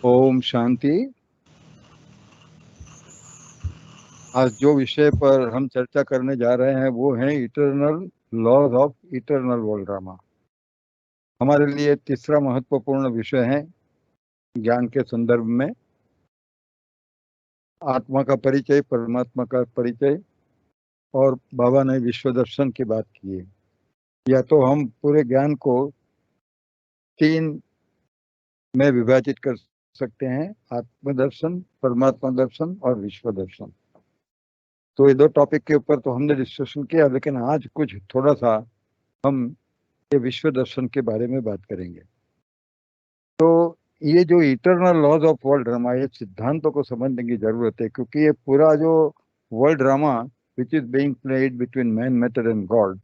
ओम शांति। आज जो विषय पर हम चर्चा करने जा रहे हैं वो है eternal laws of eternal world drama. हमारे लिए तीसरा महत्वपूर्ण विषय है ज्ञान के संदर्भ में आत्मा का परिचय, परमात्मा का परिचय। और बाबा ने विश्व दर्शन की बात की है। या तो हम पूरे ज्ञान को तीन में विभाजित कर सकते हैं, आत्मदर्शन, परमात्मा दर्शन और विश्व दर्शन। तो ये दो टॉपिक के ऊपर तो हमने डिस्कशन किया, लेकिन आज कुछ थोड़ा सा हम ये विश्व दर्शन के बारे में बात करेंगे। तो ये जो eternal laws of world drama, ये सिद्धांतों को समझने की जरूरत है, क्योंकि ये पूरा जो world drama which is being played between man, matter and God,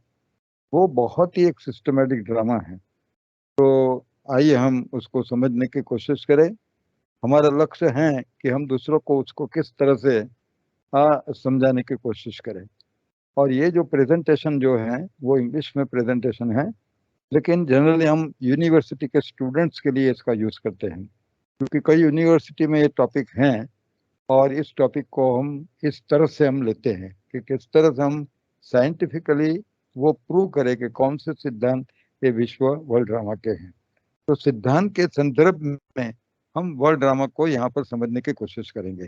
वो बहुत ही एक सिस्टमेटिक ड्रामा है। तो आइए हम उसको समझने की कोशिश करें। हमारा लक्ष्य है कि हम दूसरों को उसको किस तरह से समझाने की कोशिश करें। और ये जो प्रेजेंटेशन जो है वो इंग्लिश में प्रेजेंटेशन है, लेकिन जनरली हम यूनिवर्सिटी के स्टूडेंट्स के लिए इसका यूज़ करते हैं, क्योंकि कई यूनिवर्सिटी में ये टॉपिक हैं। और इस टॉपिक को हम इस तरह से हम लेते हैं कि किस तरह से हम साइंटिफिकली वो प्रूव करें कि कौन से सिद्धांत ये विश्व वर्ल्ड ड्रामा के हैं। तो सिद्धांत के संदर्भ में हम वर्ल्ड ड्रामा को यहाँ पर समझने की कोशिश करेंगे।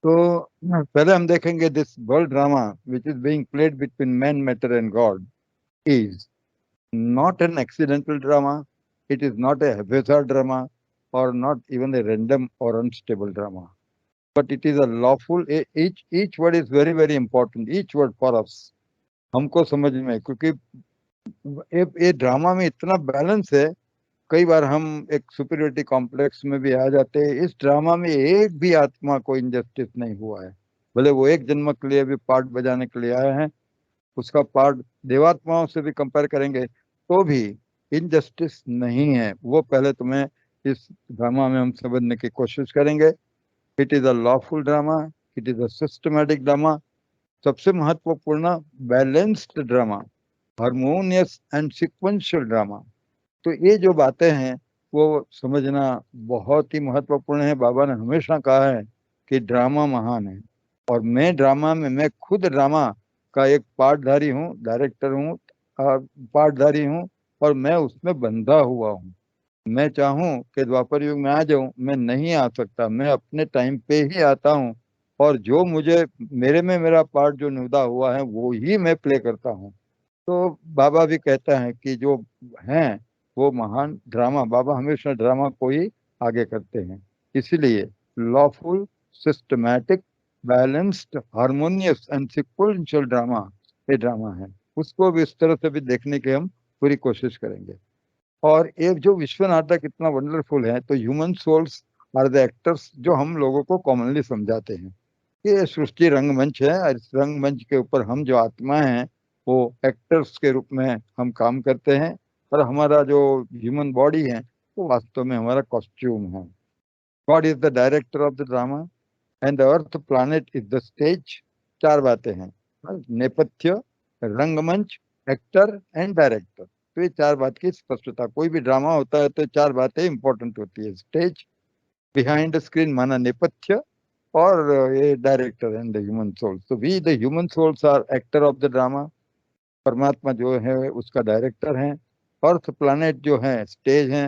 तो पहले हम देखेंगे this world drama which is being played between man, matter and God is not an accidental drama, it is not a haphazard drama, or not even a random or unstable drama, but it is a lawful, each word is very very important, each word for us, हमको समझ में, क्योंकि ये drama में इतना balance है। कई बार हम एक सुपीरियरिटी कॉम्प्लेक्स में भी आ जाते हैं। इस ड्रामा में एक भी आत्मा को इनजस्टिस नहीं हुआ है, भले वो एक जन्म के लिए भी पार्ट बजाने के लिए आए हैं, उसका पार्ट देवात्माओं से भी कंपेयर करेंगे तो भी इनजस्टिस नहीं है। वो पहले तुम्हें इस ड्रामा में हम समझने की कोशिश करेंगे। It is a lawful drama, it is a systematic drama, सबसे महत्वपूर्ण balanced drama, harmonious and sequential drama. तो ये जो बातें हैं वो समझना बहुत ही महत्वपूर्ण है। बाबा ने हमेशा कहा है कि ड्रामा महान है, और मैं ड्रामा में, मैं खुद ड्रामा का एक पार्टधारी हूँ, डायरेक्टर हूँ, पार्टधारी हूँ, और मैं उसमें बंधा हुआ हूँ। मैं चाहूँ कि द्वापर युग में आ जाऊँ, मैं नहीं आ सकता, मैं अपने टाइम पे ही आता हूँ। और जो मुझे, मेरे में मेरा पार्ट जो निभा हुआ है वो ही मैं प्ले करता हूँ। तो बाबा भी कहता है कि जो हैं वो महान ड्रामा, बाबा हमेशा ड्रामा को ही आगे करते हैं। इसलिए lawful, systematic, balanced, harmonious and sequential drama ये ड्रामा है। उसको भी इस तरह से भी देखने की हम पूरी कोशिश करेंगे। और एक जो विश्व नाटक इतना वंडरफुल है, तो human souls are the actors, जो हम लोगों को कॉमनली समझाते हैं कि ये सृष्टि रंगमंच है, और इस रंगमंच के ऊपर हम जो आत्मा हैं वो एक्टर्स के रूप में हम काम करते हैं। और हमारा जो ह्यूमन बॉडी है वो वास्तव में हमारा कॉस्ट्यूम है। God is the director of the drama and the earth planet is the stage. चार बातें हैं, नेपथ्य, रंगमंच, एक्टर एंड डायरेक्टर। तो ये चार बात की स्पष्टता, कोई भी ड्रामा होता है तो चार बातें इंपॉर्टेंट होती है। स्टेज, बिहाइंड द स्क्रीन माना नेपथ्य, और ये director and the human soul. तो we the human souls are actor of the drama. परमात्मा जो है उसका डायरेक्टर है, अर्थ प्लानेट जो है स्टेज है,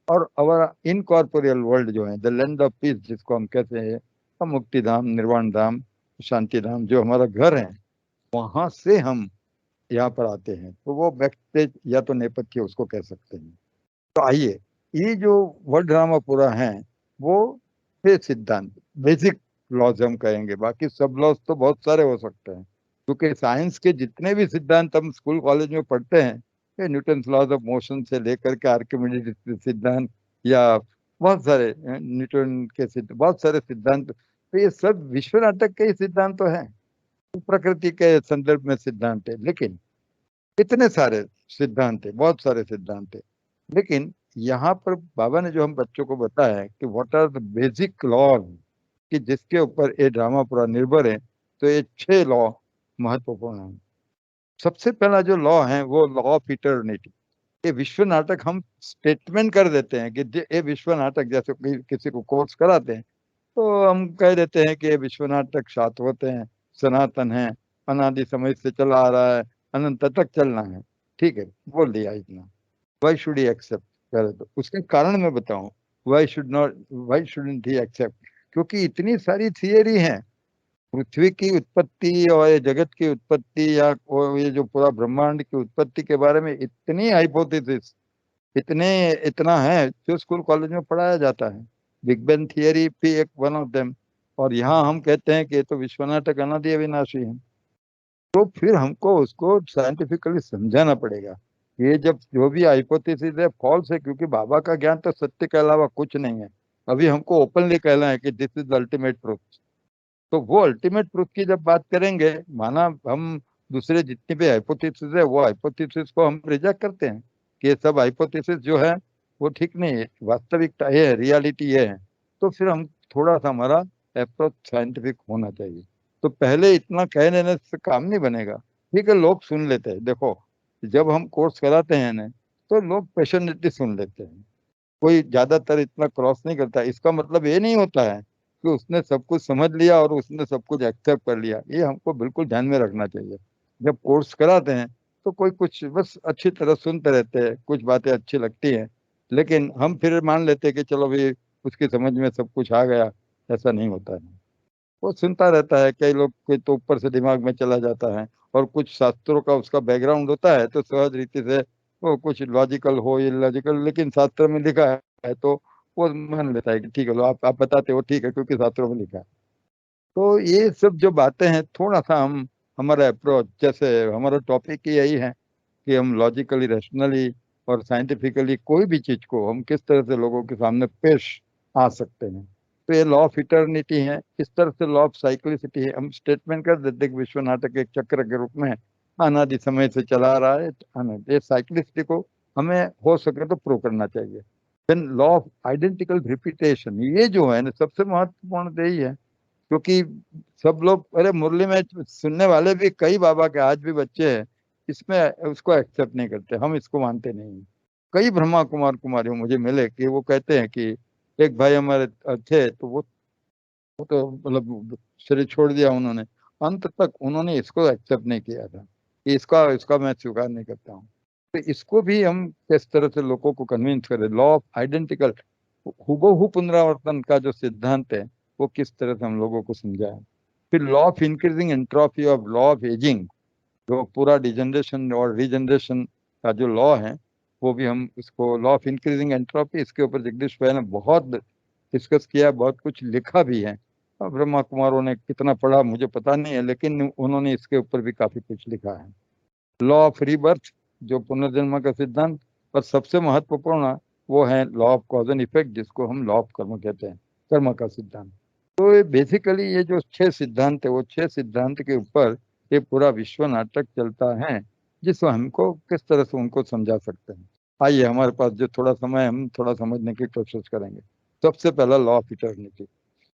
और अवर इनकॉर्पोरियल वर्ल्ड जो है द लैंड ऑफ पीस, जिसको हम कहते हैं मुक्ति धाम, निर्वाण धाम, शांति धाम, जो हमारा घर है, वहां से हम यहाँ पर आते हैं। तो वो बैक स्टेज या तो नेपथ्य उसको कह सकते हैं। तो आइए, ये जो वर्ल्ड ड्रामा पूरा है वो है सिद्धांत, बेसिक लॉज हम कहेंगे, बाकी सब लॉज तो बहुत सारे हो सकते हैं, क्योंकि साइंस के जितने भी सिद्धांत हम स्कूल कॉलेज में पढ़ते हैं, ये न्यूटन लॉज ऑफ मोशन से लेकर के आर्किमिडीज सिद्धांत, या बहुत सारे न्यूटन के बहुत सारे सिद्धांत, तो ये सब विश्व नाटक के ही सिद्धांत तो है, प्रकृति के संदर्भ में सिद्धांत है। लेकिन कितने सारे सिद्धांत है, बहुत सारे सिद्धांत है। लेकिन यहाँ पर बाबा ने जो हम बच्चों को बताया है कि what are the basic laws, कि जिसके ऊपर ये ड्रामा पूरा निर्भर है, तो ये 6 लॉ महत्वपूर्ण है। सबसे पहला जो लॉ है वो लॉ ऑफ इटर्निटी। ये विश्व नाटक हम स्टेटमेंट कर देते हैं कि ये विश्व नाटक, जैसे किसी को कोर्स कराते हैं तो हम कह देते हैं कि ये विश्व नाटक शाश्वत है, सनातन है, अनादि समय से चला आ रहा है, अनंत तक चलना है। ठीक है, बोल दिया इतना। Why should he accept? पहले तो उसके कारण मैं बताऊं, वाई शुडंट ही एक्सेप्ट? क्योंकि इतनी सारी थियरी हैं पृथ्वी की उत्पत्ति और ये जगत की उत्पत्ति, या ये जो पूरा ब्रह्मांड की उत्पत्ति के बारे में इतनी हाइपोथेसिस, इतने इतना है जो स्कूल कॉलेज में पढ़ाया जाता है। बिग बैंग थियरी भी एक वन ऑफ देम। और यहाँ हम कहते हैं कि ये तो विश्वनाटक अनादि अविनाशी है। तो फिर हमको उसको साइंटिफिकली समझाना पड़ेगा। ये जब जो भी हाइपोथेसिस है फॉल्स है, क्योंकि बाबा का ज्ञान तो सत्य के अलावा कुछ नहीं है। अभी हमको ओपनली कहना है कि this is the ultimate truth. तो वो अल्टीमेट ट्रूथ की जब बात करेंगे, माना हम दूसरे जितनी भी हाइपोथेसिस है वो हाइपोथेसिस को हम रिजेक्ट करते हैं कि ये सब हाइपोथेसिस जो है वो ठीक नहीं है, वास्तविकता ये है, रियलिटी ये है। तो फिर हम थोड़ा सा हमारा अप्रोच साइंटिफिक होना चाहिए। तो पहले इतना कह देने से काम नहीं बनेगा। ठीक है, लोग सुन लेते हैं। देखो, जब हम कोर्स कराते हैं ना तो लोग पैशनेटली सुन लेते हैं। कोई ज्यादातर इतना क्रॉस नहीं करता। इसका मतलब ये नहीं होता है कि उसने सब कुछ समझ लिया और उसने सब कुछ एक्सेप्ट कर लिया। ये हमको बिल्कुल ध्यान में रखना चाहिए। जब कोर्स कराते हैं तो कोई कुछ बस अच्छी तरह सुनते रहते हैं, कुछ बातें अच्छी लगती हैं, लेकिन हम फिर मान लेते हैं कि चलो भाई उसकी समझ में सब कुछ आ गया। ऐसा नहीं होता है। वो सुनता रहता है। कई लोग कोई तो ऊपर से दिमाग में चला जाता है, और कुछ शास्त्रों का उसका बैकग्राउंड होता है तो सहज रीति से वो कुछ लॉजिकल हो इलॉजिकल, लेकिन शास्त्र में लिखा है तो वो मान लेता है कि ठीक है, लो आप बताते हो ठीक है क्योंकि शास्त्रों में लिखा है। तो ये सब जो बातें हैं थोड़ा सा हम, हमारा अप्रोच, जैसे हमारा टॉपिक ही यही है कि हम लॉजिकली, रैशनली और साइंटिफिकली कोई भी चीज को हम किस तरह से लोगों के सामने पेश आ सकते हैं। तो ये लॉ ऑफ इटर्निटी है, इस तरह से लॉ ऑफ साइक्लिसिटी है। हम स्टेटमेंट कर देते हैं कि विश्व नाटक एक चक्र के रूप में अनादि समय से चला आ रहा है। ये साइक्लिसिटी को हमें हो सके तो प्रूव करना चाहिए। Then law of identical repetition, ये जो है ना सबसे महत्वपूर्ण तो यही है। क्योंकि सब लोग, अरे मुरली में सुनने वाले भी कई बाबा के आज भी बच्चे हैं, इसमें उसको एक्सेप्ट नहीं करते, हम इसको मानते नहीं। कई ब्रह्मा कुमार कुमारी मुझे मिले कि वो कहते हैं कि एक भाई हमारे थे तो वो तो मतलब शरीर छोड़ दिया उन्होंने, अंत तक उन्होंने इसको एक्सेप्ट नहीं किया था कि इसका इसका मैं स्वीकार नहीं करता हूँ। तो इसको भी हम किस तरह से लोगों को कन्विंस करें, लॉ ऑफ आइडेंटिकल हुबहू पुनरावर्तन का जो सिद्धांत है वो किस तरह से हम लोगों को समझाएं। फिर law of increasing entropy of law of ageing, जो पूरा डिजनरेशन और रीजनरेशन का जो लॉ है वो भी हम इसको, लॉ ऑफ इंक्रीजिंग एंट्रोपी, इसके ऊपर जगदीश भाई ने बहुत डिस्कस किया, बहुत कुछ लिखा भी है। और ब्रह्मा कुमारों ने कितना पढ़ा मुझे पता नहीं है, लेकिन उन्होंने इसके ऊपर भी काफी कुछ लिखा है। लॉ ऑफ रीबर्थ, जो पुनर्जन्म का सिद्धांत, और सबसे महत्वपूर्ण वो है law of cause and effect, जिसको हम लॉ ऑफ कर्म कहते हैं, कर्म का सिद्धांत। तो ये बेसिकली ये जो 6 सिद्धांत है वो 6 सिद्धांत के ऊपर ये पूरा विश्व नाटक चलता है, जिसको हमको किस तरह से उनको समझा सकते हैं। आइए, हमारे पास जो थोड़ा समय, हम थोड़ा समझने की कोशिश करेंगे। सबसे पहला लॉ ऑफ इटर्निटी।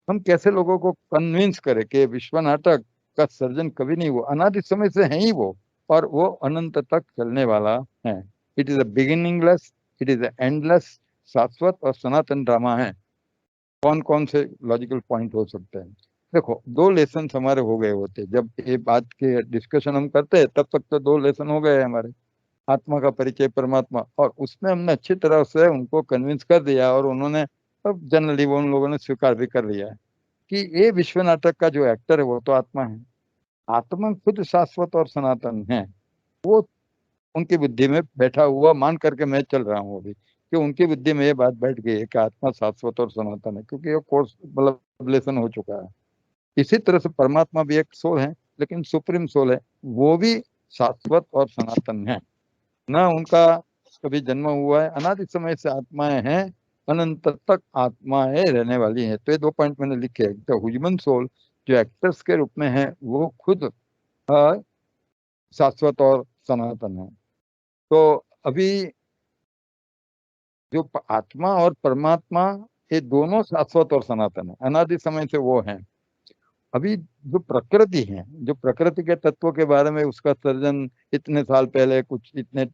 हम कैसे लोगों को कन्विंस करें कि विश्व नाटक का सर्जन कभी नहीं हुआ, अनादि समय से है ही वो, और वो अनंत तक चलने वाला है। It is a beginningless, it is a endless, शाश्वत और सनातन ड्रामा है। कौन कौन से लॉजिकल पॉइंट हो सकते हैं? देखो, 2 लेसन हमारे हो गए होते जब ये बात के डिस्कशन हम करते हैं, तब तक तो 2 लेसन हो गए हमारे। आत्मा का परिचय, परमात्मा, और उसमें हमने अच्छी तरह से उनको कन्विंस कर दिया, और उन्होंने, अब जनरली वो उन लोगों ने स्वीकार भी कर लिया है कि ये विश्व नाटक का जो एक्टर है वो तो आत्मा है। आत्मा खुद शाश्वत और सनातन है। वो उनकी बुद्धि में बैठा हुआ मान करके मैं चल रहा हूँ अभी, कि उनकी बुद्धि में ये बात बैठ गई है कि आत्मा शाश्वत और सनातन है, क्योंकि ये कोर्स मतलब लेसन हो चुका है। इसी तरह से परमात्मा भी एक सोल है, लेकिन सुप्रीम सोल है, वो भी शाश्वत और सनातन है। ना उनका कभी जन्म हुआ है, अनादि समय से आत्माएं हैं, अनंत तक आत्माएं रहने वाली हैं। तो ये 2 पॉइंट मैंने लिखे हैं। तो ह्यूमन सोल जो एक्टर्स के रूप में है वो खुद शाश्वत और सनातन है। तो अभी जो आत्मा और परमात्मा, ये दोनों शाश्वत और सनातन है, अनादि समय से वो हैं। अभी जो प्रकृति है, जो प्रकृति के तत्वों के बारे में उसका सर्जन इतने साल पहले, कुछ इतने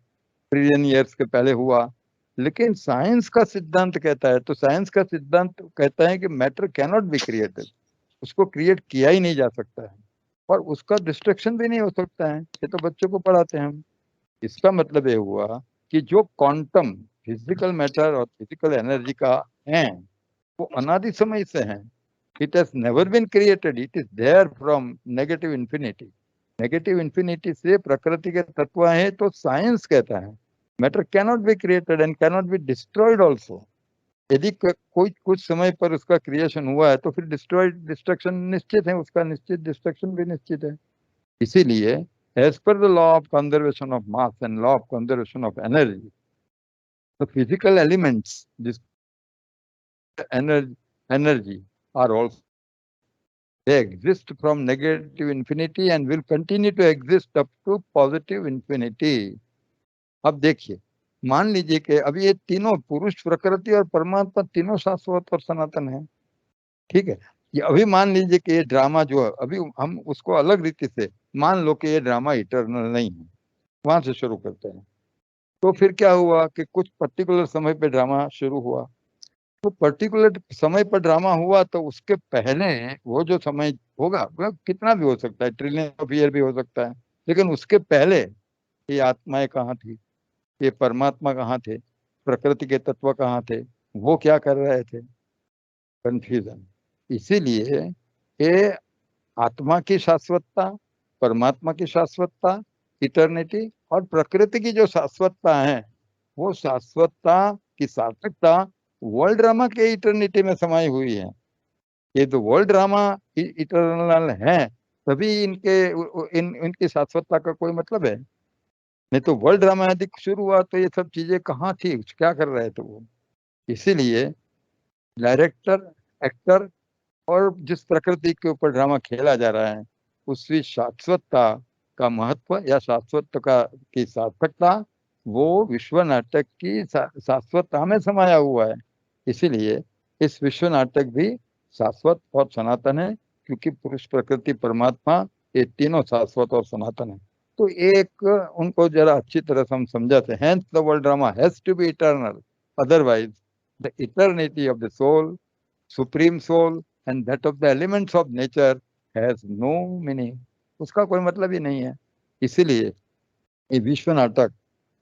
ट्रिलियन ईयर्स के पहले हुआ। लेकिन साइंस का सिद्धांत कहता है, तो साइंस का सिद्धांत कहता है कि matter can not be created, उसको क्रिएट किया ही नहीं जा सकता है, और उसका डिस्ट्रक्शन भी नहीं हो सकता है। ये तो बच्चों को पढ़ाते हैं हम। इसका मतलब ये हुआ कि जो क्वांटम फिजिकल मैटर और फिजिकल एनर्जी का है, वो अनादि समय से है। It has never been created, it is there from negative infinity. Negative infinity से प्रकृति के तत्व है, तो साइंस कहता है matter cannot be created and cannot be destroyed also. यदि कोई कुछ समय पर उसका क्रिएशन हुआ है, तो फिर डिस्ट्रक्शन निश्चित है, उसका निश्चित डिस्ट्रक्शन भी निश्चित है। इसीलिए as per the law of conservation of mass and law of conservation of energy, the physical elements this energy are also, they exist from negative infinity and will continue to exist up to positive infinity. अब देखिए, मान लीजिए कि अभी ये तीनों पुरुष, प्रकृति और परमात्मा तीनों शाश्वत और सनातन है, ठीक है। ये अभी मान लीजिए कि ये ड्रामा जो है, अभी हम उसको अलग रीति से मान लो कि ये ड्रामा इटर्नल नहीं है, वहां से शुरू करते हैं। तो फिर क्या हुआ कि कुछ पर्टिकुलर समय पे ड्रामा शुरू हुआ, तो पर्टिकुलर समय पर ड्रामा हुआ, तो उसके पहले वो जो समय होगा वह कितना भी हो सकता है, ट्रिलियन ऑफ ईयर भी हो सकता है, लेकिन उसके पहले ये आत्माएं कहाँ थी, ये परमात्मा कहाँ थे, प्रकृति के तत्व कहाँ थे, वो क्या कर रहे थे, कंफ्यूजन। इसीलिए ये आत्मा की शाश्वतता, परमात्मा की शाश्वतता, इटर्निटी, और प्रकृति की जो शाश्वतता है, वो शाश्वतता की सार्थकता वर्ल्ड ड्रामा के इटर्निटी में समाई हुई है। ये तो वर्ल्ड ड्रामा इटर्नल है, तभी इनकी शाश्वतता का कोई मतलब है। नहीं तो वर्ल्ड ड्रामा यदि शुरू हुआ, तो ये सब चीजें कहाँ थी, क्या कर रहे थे वो। इसीलिए डायरेक्टर, एक्टर, और जिस प्रकृति के ऊपर ड्रामा खेला जा रहा है, उसकी शाश्वतता का महत्व या शाश्वत का की सार्थकता, वो विश्व नाटक की शाश्वतता में समाया हुआ है। इसीलिए इस विश्व नाटक भी शाश्वत और सनातन है, क्योंकि पुरुष, प्रकृति, परमात्मा, ये तीनों शाश्वत और सनातन है। तो एक उनको जरा अच्छी तरह से हम समझाते हैं, hence the world drama has to be eternal, otherwise the eternity of the soul, supreme soul, and that of the elements of nature has no meaning, उसका कोई मतलब ही नहीं है। इसीलिए ये विश्व नाटक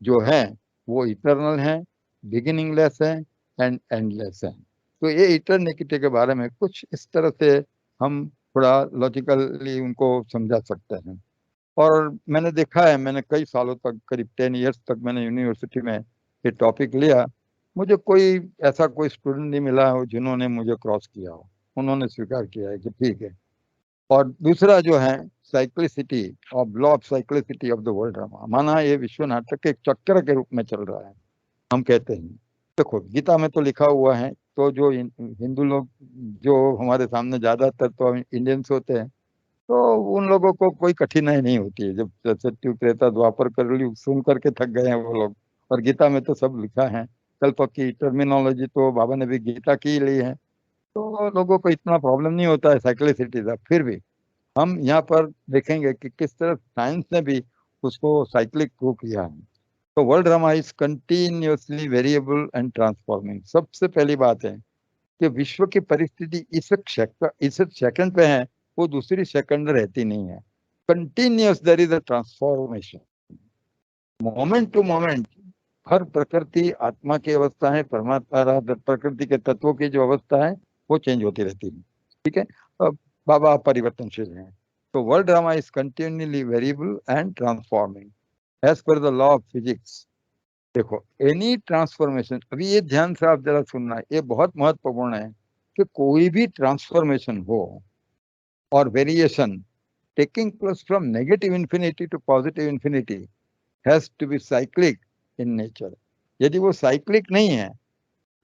जो है वो इटर्नल है, बिगिनिंगलेस है एंड एंडलेस है। तो ये इटर्निटी के बारे में कुछ इस तरह से हम थोड़ा लॉजिकली उनको समझा सकते हैं। और मैंने देखा है, मैंने कई सालों तक, करीब 10 इयर्स तक मैंने यूनिवर्सिटी में ये टॉपिक लिया, मुझे कोई ऐसा कोई स्टूडेंट नहीं मिला हो जिन्होंने मुझे क्रॉस किया हो, उन्होंने स्वीकार किया है कि ठीक है। और दूसरा जो है cyclicity of law of cyclicity of the world drama, माना ये विश्व नाटक के एक चक्र के रूप में चल रहा है, हम कहते हैं। देखो गीता में तो लिखा हुआ है, तो जो हिंदू लोग जो हमारे सामने ज्यादातर तो इंडियंस होते हैं, तो उन लोगों को कोई कठिनाई नहीं होती है। जब सत्यु त्रेता द्वापर कलयुग सुन करके थक गए हैं वो लोग, और गीता में तो सब लिखा है। कल्प की टर्मिनोलॉजी तो बाबा ने भी गीता की ली है, तो लोगों को इतना प्रॉब्लम नहीं होता है साइक्लिसिटी का। फिर भी हम यहाँ पर देखेंगे कि किस तरह साइंस ने भी उसको साइक्लिक प्रूव किया है। तो world drama is continuously variable and transforming. सबसे पहली बात है कि विश्व की परिस्थिति इस सेकंड पे है, वो दूसरी सेकंड रहती नहीं है। Continuous there is a transformation, moment to moment. हर प्रकृति आत्मा की अवस्था है, परमात्मा प्रकृति के तत्वों की जो अवस्था है वो चेंज होती रहती है, ठीक है। अब बाबा परिवर्तनशील हैं। तो world drama is continuously variable and transforming as per the law of physics. देखो एनी ट्रांसफॉर्मेशन, अभी ये ध्यान से आप जरा सुनना, ये बहुत महत्वपूर्ण है कि कोई भी ट्रांसफॉर्मेशन हो और variation taking place from negative infinity to positive infinity has to be cyclic in nature. यदि वो साइक्लिक नहीं है,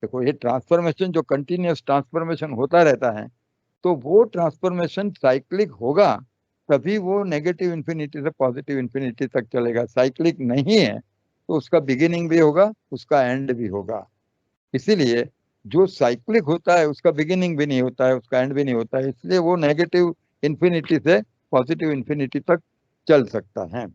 देखो ये ट्रांसफॉर्मेशन जो कंटिन्यूस ट्रांसफॉर्मेशन होता रहता है, तो वो ट्रांसफॉर्मेशन साइक्लिक होगा, तभी वो नेगेटिव इंफिनिटी से पॉजिटिव इंफिनिटी तक चलेगा। साइक्लिक नहीं है तो उसका बिगिनिंग भी होगा, उसका एंड भी होगा। इसीलिए जो साइक्लिक होता है उसका बिगिनिंग भी नहीं होता है, उसका एंड भी नहीं होता है, इसलिए वो नेगेटिव इंफिनिटी से पॉजिटिव इंफिनिटी तक चल सकता है।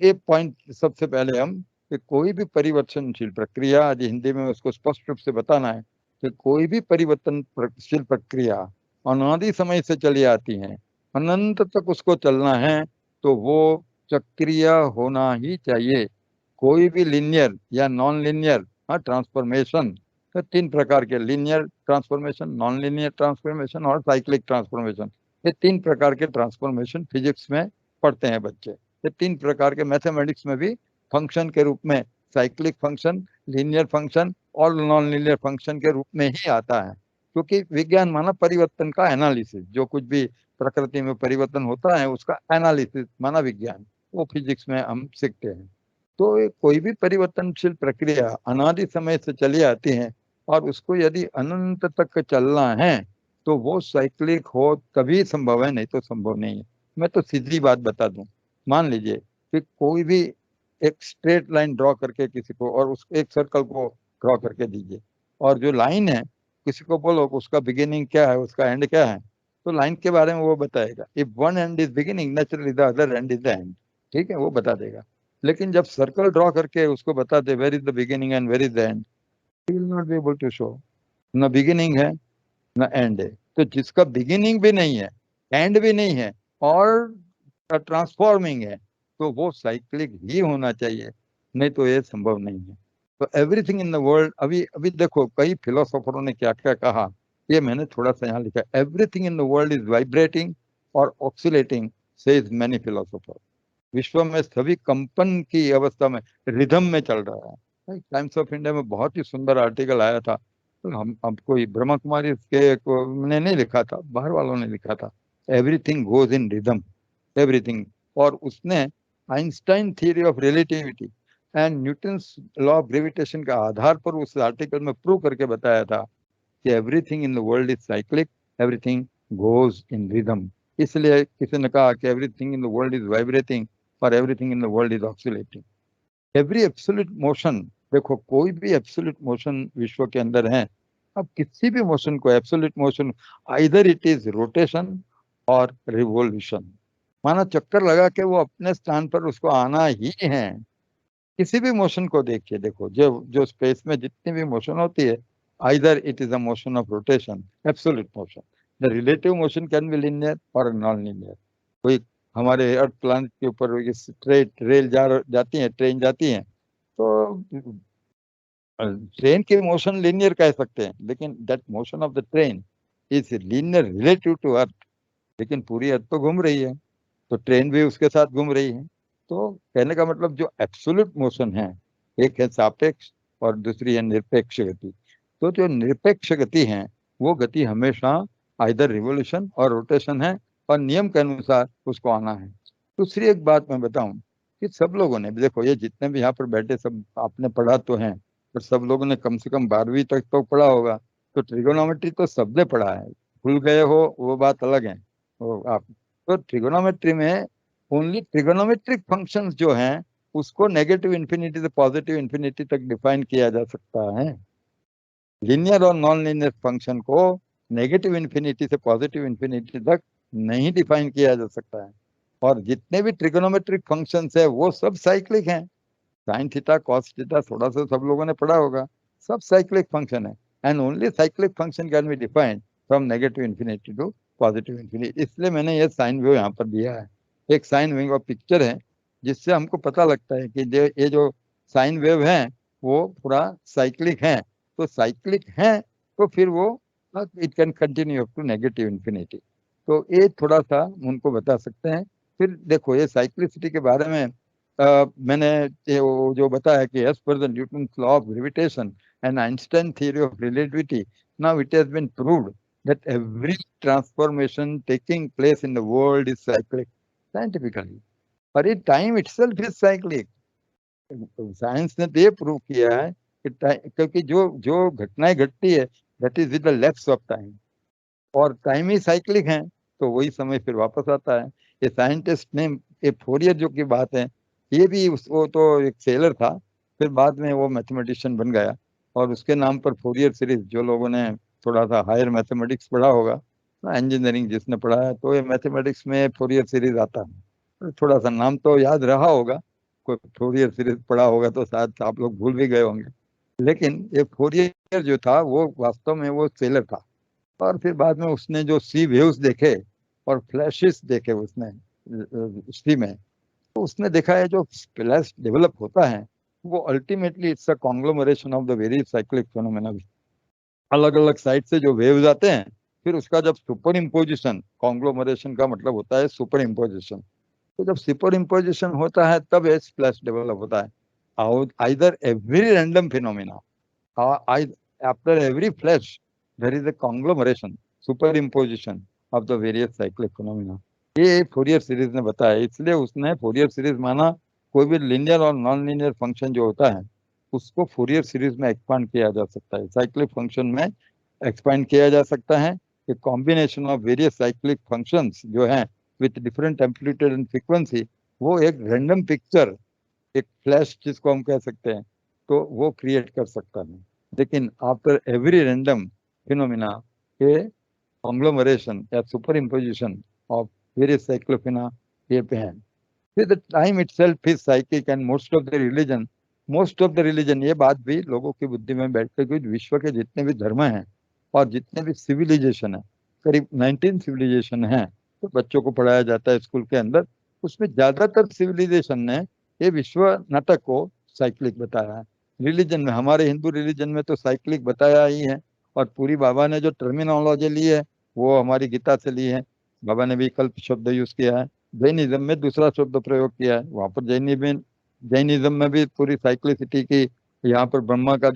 ये पॉइंट सबसे पहले हम कि कोई भी परिवर्तनशील प्रक्रिया, यदि हिंदी में उसको स्पष्ट रूप से बताना है, कि कोई भी परिवर्तनशील प्रक्रिया अनादि समय से चली आती है, अनंत तक उसको चलना है, तो वो चक्रीय होना ही चाहिए। कोई भी लीनियर या नॉन लीनियर ट्रांसफॉर्मेशन, तो तीन प्रकार के, linear transformation, non linear transformation और साइक्लिक ट्रांसफॉर्मेशन, ये तीन प्रकार के ट्रांसफॉर्मेशन फिजिक्स में पढ़ते हैं बच्चे। ये तीन प्रकार के मैथमेटिक्स में भी फंक्शन के रूप में साइक्लिक फंक्शन, लीनियर फंक्शन और नॉन लीनियर फंक्शन के रूप में ही आता है। क्योंकि विज्ञान माना परिवर्तन का एनालिसिस, जो कुछ भी प्रकृति में परिवर्तन होता है उसका एनालिसिस माना विज्ञान, वो फिजिक्स में हम सीखते हैं। तो कोई भी परिवर्तनशील प्रक्रिया अनादि समय से चली आती है और उसको यदि अनंत तक चलना है तो वो साइक्लिक हो तभी संभव है, नहीं तो संभव नहीं है। मैं तो सीधी बात बता दूं, मान लीजिए कि कोई भी एक स्ट्रेट लाइन ड्रॉ करके किसी को, और उस एक सर्कल को ड्रॉ करके दीजिए, और जो लाइन है किसी को बोलो उसका बिगिनिंग क्या है, उसका एंड क्या है, तो लाइन के बारे में वो बताएगा। If one and is beginning, naturally the other and is the and. ठीक है, वो बता देगा। लेकिन जब सर्कल ड्रॉ करके उसको बता दे where is the beginning and where is the end, he will not be able to show. न बिगिनिंग है न एंड है। तो जिसका बिगिनिंग भी नहीं है, एंड भी नहीं है और ट्रांसफॉर्मिंग है, तो वो साइक्लिक ही होना चाहिए, नहीं तो ये संभव नहीं है। तो एवरीथिंग इन द वर्ल्ड, अभी अभी देखो कई फिलोसोफरों ने क्या क्या कहा, ये मैंने थोड़ा सा यहाँ लिखा। Everything in the world is vibrating और ऑक्सिलेटिंग, सेज मैनी फिलोसोफर। विश्व में सभी कंपन की अवस्था में, रिदम में चल रहा है। टाइम्स ऑफ इंडिया में बहुत ही सुंदर आर्टिकल आया था, तो हम कोई ब्रह्मा कुमारी के को ने नहीं लिखा था, बाहर वालों ने लिखा था। Everything goes in rhythm, everything. और उसने Einstein theory of relativity and Newton's law of gravitation का आधार पर उस आर्टिकल में प्रूव करके बताया था कि everything in the world is cyclic, everything goes in rhythm. इसलिए किसी ने कहा कि everything in the world is vibrating और everything in the world is oscillating. Every absolute motion, देखो कोई भी एब्सोल्यूट मोशन विश्व के अंदर है, अब किसी भी मोशन को absolute motion, either it is rotation और रिवोल्यूशन, माना चक्कर लगा के वो अपने स्थान पर उसको आना ही है। किसी भी मोशन को देखिए, देखो जो जो स्पेस में जितनी भी मोशन होती है, either it is a motion of rotation, absolute motion. The relative motion can be linear और नॉन लिनियर। कोई हमारे अर्थ प्लैनेट के ऊपर स्ट्रेट रेल जाती है, ट्रेन जाती है, तो ट्रेन के मोशन लिनियर कह सकते हैं, लेकिन that motion of the train is linear relative to earth. लेकिन पूरी अर्थ तो घूम रही है, तो ट्रेन भी उसके साथ घूम रही है। तो कहने का मतलब जो एब्सोल्यूट मोशन है, एक है सापेक्ष और दूसरी है निरपेक्ष गति। तो जो निरपेक्ष गति है वो गति हमेशा आइदर रिवोल्यूशन और रोटेशन है, और नियम के अनुसार उसको आना है। दूसरी एक बात मैं बताऊं कि सब लोगों ने, देखो ये जितने भी यहाँ पर बैठे सब आपने पढ़ा तो है, पर सब लोगों ने कम से कम 12वीं तक तो पढ़ा होगा। तो ट्रिगोनोमेट्री तो सबने पढ़ा है, भूल गए हो वो बात अलग है। वो आप, तो ट्रिगोनोमेट्री में ओनली ट्रिगोनोमेट्रिक फंक्शंस जो हैं उसको नेगेटिव इन्फिनिटी से पॉजिटिव इन्फिनिटी तक डिफाइन किया जा सकता है। लिनियर और नॉन लिनियर फंक्शन को नेगेटिव इन्फिनिटी से पॉजिटिव इन्फिनिटी तक नहीं डिफाइन किया जा सकता है। और जितने भी ट्रिगोनोमेट्रिक फंक्शंस है वो सब साइक्लिक हैं। साइन थीटा कॉस थीटा थोड़ा सा सब लोगों ने पढ़ा होगा, सब साइक्लिक फंक्शन है। And only cyclic function can be defined from negative infinity to positive infinity. इसलिए मैंने ये साइन वेव यहाँ पर दिया है, एक साइन वेव ऑफ पिक्चर है, जिससे हमको पता लगता है कि ये जो साइन वेव है वो पूरा साइक्लिक है। तो साइक्लिक है तो फिर वो it can continue up to negative infinity. तो ये थोड़ा सा उनको बता सकते हैं। फिर देखो ये साइक्लिसिटी के बारे में मैंने वो जो बताया कि as per the Newton law of gravitation and Einstein theory of relativity, now it has been proved that every transformation taking place in the world is cyclic scientifically, और ये time itself is cyclic। Science ने तो ये prove किया है कि क्योंकि जो जो घटनाएं घटती है that is with the lapse of time, और टाइम ही साइक्लिक है, तो वही समय फिर वापस आता है। ये साइंटिस्ट ने, ये फोरियर जो की बात है, ये भी वो तो एक सेलर था, फिर बाद में वो मैथमेटिशियन बन गया, और उसके नाम पर फोरियर सीरीज, जो लोगों ने थोड़ा सा हायर मैथमेटिक्स पढ़ा होगा, इंजीनियरिंग जिसने पढ़ा है, तो ये मैथमेटिक्स में फोरियर सीरीज आता है, तो थोड़ा सा नाम तो याद रहा होगा। कोई फोरियर सीरीज पढ़ा होगा तो शायद आप लोग भूल भी गए होंगे, लेकिन ये फोरियर जो था वो वास्तव में वो सेलर था। और फिर बाद में उसने जो सी वेव्स देखे और फ्लैशेस देखे उसने सी में, तो उसने देखा है जो स्प्लैश डेवलप होता है वो ultimately it's a कॉन्ग्लोमरेशन of the various cyclic phenomena. अलग अलग साइड से जो वेव्स आते हैं, फिर उसका जब सुपर इम्पोजिशन, कॉन्ग्लोमरेशन का मतलब होता है सुपर इम्पोजिशन, तो जब सुपर इम्पोजिशन होता है तब ये स्प्लैश डेवलप होता है। Either every random phenomena, after every flash there is a conglomeration, superimposition of the various cyclic phenomena। ये फोरियर सीरीज ने बताया, इसलिए उसने फोरियर सीरीज माना कोई भी लिनियर और नॉन लिनियर फंक्शन जो होता है उसको फोरियर सीरीज में एक्सपांड किया जा सकता है, साइक्लिक फंक्शन में एक्सपांड किया जा सकता है। कि combination of various cyclic functions जो हैं with different amplitude and frequency, वो एक रैंडम पिक्चर, एक फ्लैश जिसको हम कह सकते हैं, तो वो क्रिएट कर सकता है। लेकिन आफ्टर एवरी रैंडम फिनोमिना के कॉन्ग्लोमरेशन या सुपर इम्पोजिशन ऑफ वेरियस साइक्लोफिना ये पे हैं। फिर the time itself is psychic and most of the religion, ये बात भी लोगों की बुद्धि में बैठ के, क्योंकि विश्व के जितने भी धर्म हैं और जितने भी सिविलाइजेशन है, करीब 19 सिविलाइजेशन है, तो बच्चों को पढ़ाया जाता है स्कूल के अंदर, उसमें ज्यादातर सिविलाइजेशन ने ये विश्व नाटक को साइक्लिक बताया है। रिलीजन में, हमारे हिंदू रिलीजन में तो साइक्लिक बताया ही है, और पूरी बाबा ने जो टर्मिनोलॉजी ली है वो हमारी गीता से ली है। बाबा ने भी कल्प शब्द यूज किया है, जैनिज्म में दूसरा शब्द प्रयोग किया है, वहां पर जैनिज्म में भी पूरी साइक्लिसिटी की, यहाँ पर ब्रह्मा का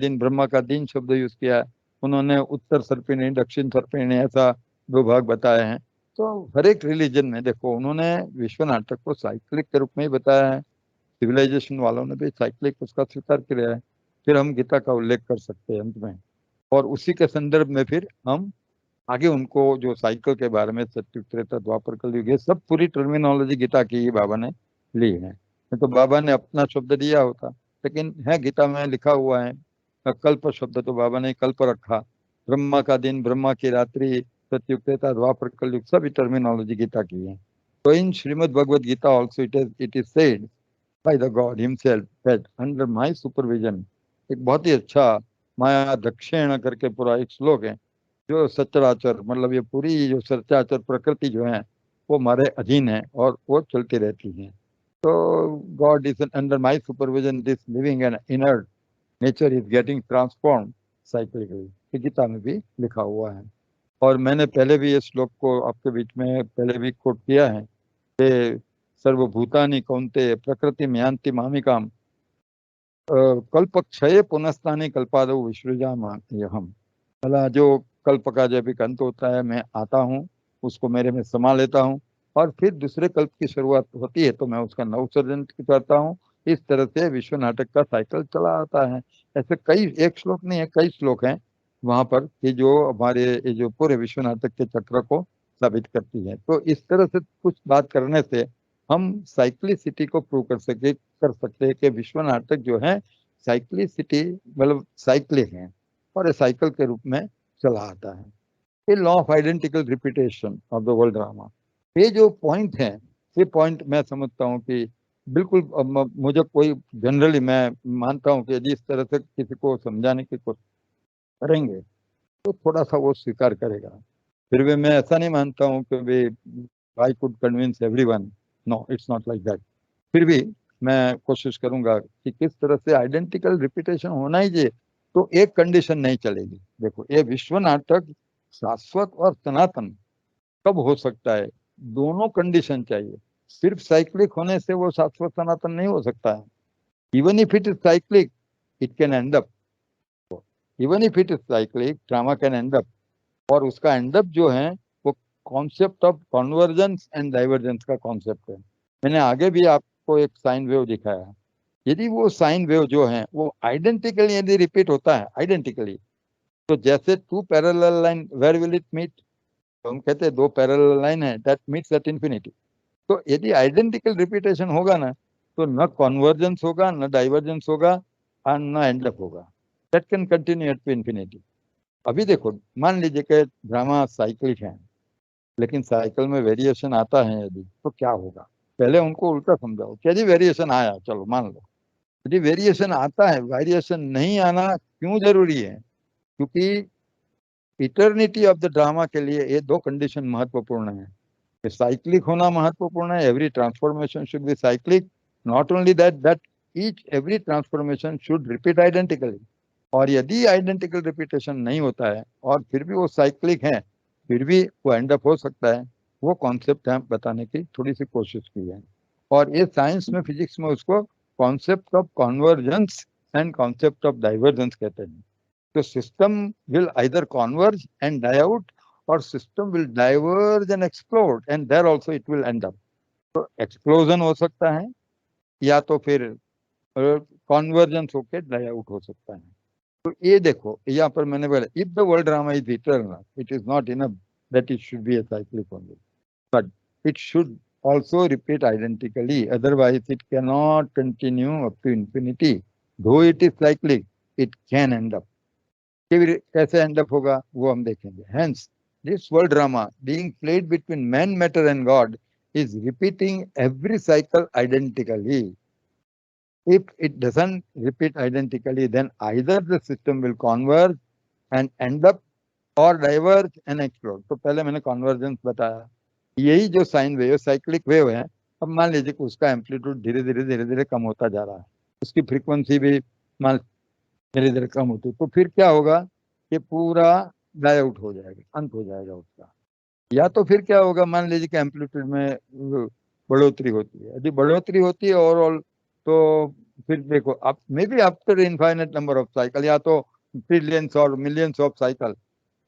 दिन शब्द यूज किया है। उन्होंने उत्तर सर्पिणी दक्षिण सर्पिणी ऐसा दो भाग बताए हैं। तो हर एक रिलीजन में देखो उन्होंने विश्व नाटक को साइक्लिक के रूप में ही बताया है। सिविलाइजेशन वालों ने भी साइक्लिक उसका स्वीकार किया है। फिर हम गीता का उल्लेख कर सकते हैं अंत में, और उसी के संदर्भ में फिर हम आगे उनको जो साइकिल के बारे में सत्युग त्रेता द्वापर कलयुग, ये सब पूरी टर्मिनोलॉजी गीता की ही बाबा ने ली है। तो बाबा ने अपना शब्द दिया होता, लेकिन है गीता में लिखा हुआ है, कल्प शब्द तो बाबा ने कल्प रखा, ब्रह्मा का दिन, ब्रह्मा की रात्रि, सत्युग त्रेता द्वापर कलयुग, सभी टर्मिनोलॉजी गीता की है। तो in Shrimad Bhagavad Gita also it is said by the God himself that under my supervision, एक बहुत ही अच्छा माया दक्षिण करके पूरा एक श्लोक है, जो सचराचर मतलब ये पूरी जो सचराचर प्रकृति जो है वो हमारे अधीन है और वो चलती रहती है। तो God is under my supervision, this living and inert nature is getting transform cyclically, ये गीता में भी लिखा हुआ है। और मैंने पहले भी ये श्लोक को आपके बीच में पहले भी कोट किया है कि सर्वभूतानि कौन्तेय प्रकृति यान्ति मामिकाम कल्पक्षये पुनस्तानि कल्पादौ विसृजाम्यहम्। भला जो कल्प का जब एक अंत होता है, मैं आता हूँ, उसको मेरे में समा लेता हूँ, और फिर दूसरे कल्प की शुरुआत होती है तो मैं उसका नवसर्जन करता हूँ। इस तरह से विश्व नाटक का साइकिल चला आता है। ऐसे कई, एक श्लोक नहीं है, कई श्लोक हैं वहां पर कि जो हमारे ये जो पूरे विश्व नाटक के चक्र को साबित करती है। तो इस तरह से कुछ बात करने से हम साइक्लिसिटी को प्रूव कर सकते हैं कि विश्व नाटक जो है साइक्लिसिटी मतलब साइक्लिक है, और ये साइकिल के रूप में चला आता है। ये law of identical repetition of the world drama, ये जो पॉइंट है, ये पॉइंट मैं समझता हूँ कि बिल्कुल मुझे कोई जनरली मैं मानता हूँ कि यदि इस तरह से किसी को समझाने की कोशिश करेंगे तो थोड़ा सा वो स्वीकार करेगा। फिर भी मैं ऐसा नहीं मानता हूँ कि वे I could convince everyone, no it's not like that. फिर भी मैं कोशिश करूंगा कि किस तरह से आइडेंटिकल रिपीटेशन होना ही चाहिए, तो एक कंडीशन नहीं चलेगी। देखो ये विश्व नाटक शाश्वत और सनातन कब हो सकता है, दोनों कंडीशन चाहिए। सिर्फ साइक्लिक होने से वो शाश्वत सनातन नहीं हो सकता है। Even if it is cyclic it can and up, even if it is cyclic drama can and up, और उसका एंड अप जो है वो concept of convergence and divergence का कॉन्सेप्ट है। मैंने आगे भी आपको एक साइन वेव दिखाया है, यदि वो साइन वेव जो है वो आइडेंटिकली यदि रिपीट होता है आइडेंटिकली, तो जैसे two parallel line where will it meet, तो हम कहते हैं दो पैरेलल लाइन है दैट मीट्स एट इंफिनिटी। तो यदि आइडेंटिकल रिपीटेशन होगा ना, तो न कन्वर्जेंस होगा, न डाइवर्जेंस होगा, और न एंड अप होगा, that can continue at infinity. अभी देखो, मान लीजिए कि ड्रामा साइक्लिक है, लेकिन साइकिल में वेरिएशन आता है यदि, तो क्या होगा? पहले उनको उल्टा समझाओ कि जी वेरिएशन आया, चलो मान लो। यदि वेरिएशन आता है, वेरिएशन नहीं आना क्यों जरूरी है? क्योंकि इटर्निटी ऑफ द ड्रामा के लिए ये दो कंडीशन महत्वपूर्ण है। साइक्लिक होना महत्वपूर्ण है, every transformation should be cyclic. Not only that each every transformation should repeat identically. और यदि आइडेंटिकल रिपीटेशन नहीं होता है और फिर भी वो साइक्लिक है, फिर भी वो एंड अप हो सकता है, वो कॉन्सेप्ट हम बताने की थोड़ी सी कोशिश की है। और ये साइंस में, फिजिक्स में उसको concept of convergence and concept of divergence कहते हैं। तो system will either converge and die out, or system will diverge and explode, and there also it will end up. तो एक्सप्लोजन हो सकता है या तो फिर कॉन्वर्जेंस होके डाई आउट हो सकता है। तो ये देखो, यहाँ पर मैंने बोला if the world drama is eternal it is not enough that it should be a cyclic only, but it should also repeat identically, otherwise it cannot continue up to infinity. Though it is cyclic, it can end up. फिर कैसे and up होगा वो हम देखेंगे। Hence, this world drama being played between man, matter and God is repeating every cycle identically. If it doesn't repeat identically, then either the system will converge and end up और diverge and explode. तो पहले मैंने convergence बताया, यही जो sine wave cyclic wave है। अब मान लीजिए कि उसका एम्पलीट्यूड धीरे धीरे कम होता जा रहा है, उसकी फ्रीक्वेंसी भी मान धीरे धीरे कम होती है, तो फिर क्या होगा कि पूरा डाई आउट हो जाएगा, अंत हो जाएगा उसका। या तो फिर क्या होगा, मान लीजिए कि एम्पलीट्यूड में बढ़ोतरी होती है, यदि बढ़ोतरी होती है ओवरऑल, तो फिर देखो आप may be after infinite number of cycle या तो ट्रिलियंस और मिलियंस ऑफ साइकिल,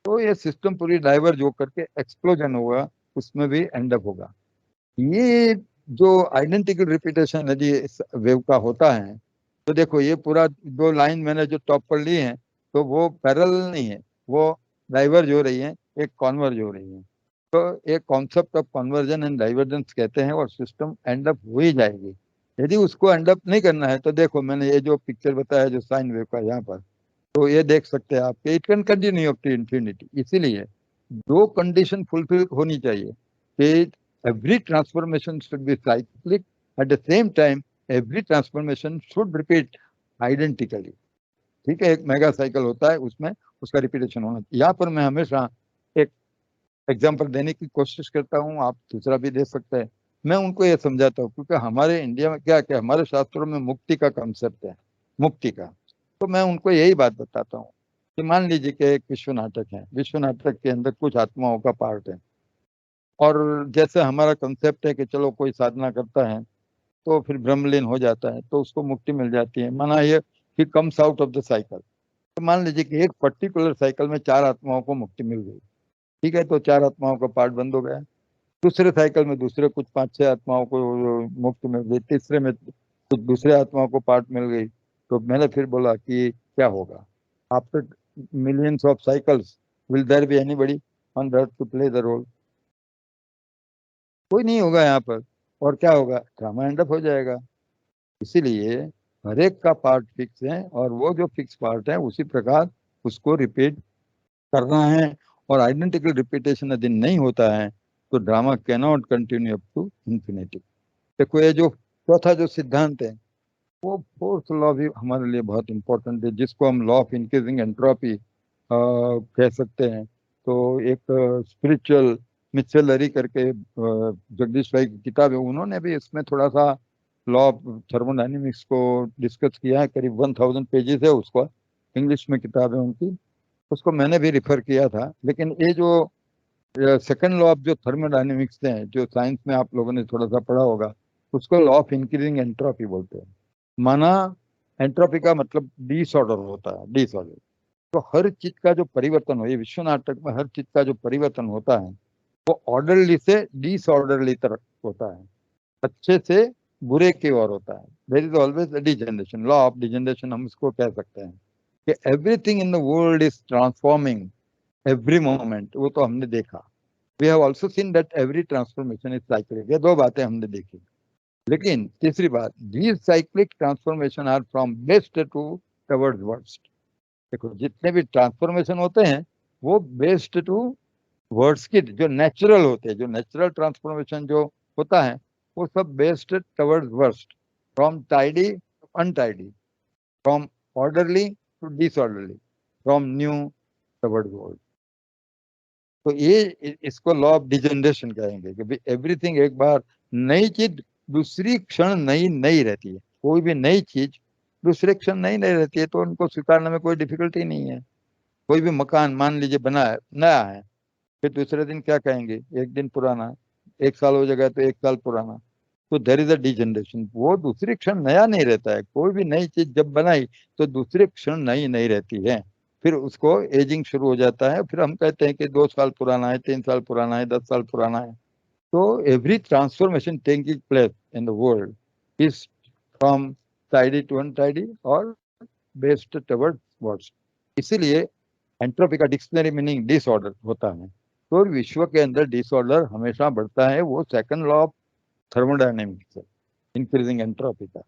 तो ये सिस्टम पूरी डाइवर्ज होकर के एक्सप्लोजन होगा, उसमें भी एंड अप होगा। ये जो आइडेंटिकल रिपीटेशन यदि वेव का होता है, तो देखो ये पूरा दो लाइन मैंने जो टॉप पर ली है, तो वो पैरेलल नहीं है, वो डाइवर्ज हो रही है, एक कॉन्वर्ज हो रही है। तो एक concept of conversion and divergence कहते हैं, और सिस्टम एंड अप हो ही जाएगी। यदि उसको एंड अप नहीं करना है, तो देखो मैंने ये जो पिक्चर बताया जो साइन वेव का यहाँ पर, तो ये देख सकते हैं आप, it can continue up to infinity. इसीलिए दो कंडीशन फुलफिल होनी चाहिए कि every transformation should be cyclic, at the same time every transformation should repeat identically। ठीक है, एक मेगा साइकिल होता है, उसमें उसका रिपीटेशन होना चाहिए। यहाँ पर मैं हमेशा एक एग्जांपल देने की कोशिश करता हूँ, आप दूसरा भी दे सकते हैं। मैं उनको ये समझाता हूँ, क्योंकि हमारे इंडिया में क्या क्या हमारे शास्त्रों में मुक्ति का कंसेप्ट है, मुक्ति का। तो मैं उनको यही बात बताता हूँ कि मान लीजिए कि एक विश्व नाटक है, विश्व नाटक के अंदर कुछ आत्माओं का पार्ट है, और जैसे हमारा कंसेप्ट है कि चलो कोई साधना करता है तो फिर ब्रह्मलीन हो जाता है, तो उसको मुक्ति मिल जाती है, माना ये he comes out of the cycle. तो मान लीजिए कि एक पर्टिकुलर साइकिल में चार आत्माओं को मुक्ति मिल गई, ठीक है, तो चार आत्माओं का पार्ट बंद हो गया। दूसरे साइकिल में दूसरे कुछ पांच छह आत्माओं को मुक्ति मिल गई, तीसरे में कुछ दूसरे आत्माओं को पार्ट मिल गई। तो मैंने फिर बोला कि क्या होगा, after millions of cycles will there be anybody on earth to play the role? कोई नहीं होगा यहाँ पर। और क्या होगा, ड्रामा एंड अप हो जाएगा। इसीलिए हर एक का पार्ट फिक्स है, और वो जो फिक्स पार्ट है उसी प्रकार उसको रिपीट करना है। और आइडेंटिकल रिपीटेशन यदि नहीं होता है तो drama can not continue up to infinity. देखो ये जो चौथा जो सिद्धांत है, वो फोर्थ लॉ भी हमारे लिए बहुत इंपॉर्टेंट है, जिसको हम लॉ ऑफ इंक्रीजिंग एंट्रोपी कह सकते हैं। तो एक स्पिरिचुअल मिचेलरी करके जगदीश भाई की किताब है, उन्होंने भी इसमें थोड़ा सा लॉ ऑफ थर्मोडायनेमिक्स को डिस्कस किया है, करीब 1000 पेजेस है उसको, इंग्लिश में किताब है उनकी, उसको मैंने भी रिफर किया था। लेकिन ये जो सेकंड लॉ ऑफ जो थर्मोडायनेमिक्स है, जो साइंस में आप लोगों ने थोड़ा सा पढ़ा होगा, उसको लॉ ऑफ इंक्रीजिंग एंट्रोपी बोलते हैं। माना एंट्रोपी का मतलब डिसऑर्डर होता है, डिसऑर्डर। तो हर चीज का जो परिवर्तन हो, ये विश्व नाटक में हर चीज का जो परिवर्तन होता है वो ऑर्डरली से डिसऑर्डरली तरफ होता है, अच्छे से बुरे की ओर होता है। There is always a degeneration, law of degeneration हम इसको कह सकते हैं, कि everything in the world is transforming every moment. वो तो हमने देखा। We have also seen that every transformation is cyclic. ये दो बातें हमने देखी। लेकिन तीसरी बात, these cyclic transformation are from best to towards worst. देखो जितने भी ट्रांसफॉर्मेशन होते हैं वो बेस्ट टू वर्ड्स की जो नेचुरल होते हैं, जो नेचुरल ट्रांसफॉर्मेशन जो होता है वो सब based towards worst, from tidy to untidy, from orderly to disorderly, from new towards old. तो ये इसको लॉ ऑफ डिजनरेशन कहेंगे कि भाई एवरीथिंग एक बार नई चीज दूसरी क्षण नई नई रहती है। कोई भी नई चीज दूसरे क्षण नई नई रहती है, तो उनको स्वीकारने में कोई डिफिकल्टी नहीं है। कोई भी मकान मान लीजिए बना है, नया है, फिर दूसरे दिन क्या कहेंगे, एक दिन पुराना, एक साल हो जाएगा तो एक साल पुराना। तो देर इज अ डिजनरेशन, वो दूसरे क्षण नया नहीं रहता है। कोई भी नई चीज जब बनाई तो दूसरे क्षण नई नहीं रहती है, फिर उसको एजिंग शुरू हो जाता है। फिर हम कहते हैं कि 2 साल पुराना है, 3 साल पुराना है, 10 साल पुराना है। तो every transformation taking place in the world is from tidy to untidy और बेस्ड टवर्ड वर्ड्स। इसीलिए एंट्रोपी का डिक्शनरी मीनिंग डिसऑर्डर होता है। तो विश्व के अंदर डिसऑर्डर हमेशा बढ़ता है, वो सेकंड लॉ ऑफ थर्मोडायनेमिक्स है, इंक्रीजिंग एंट्रोपी का।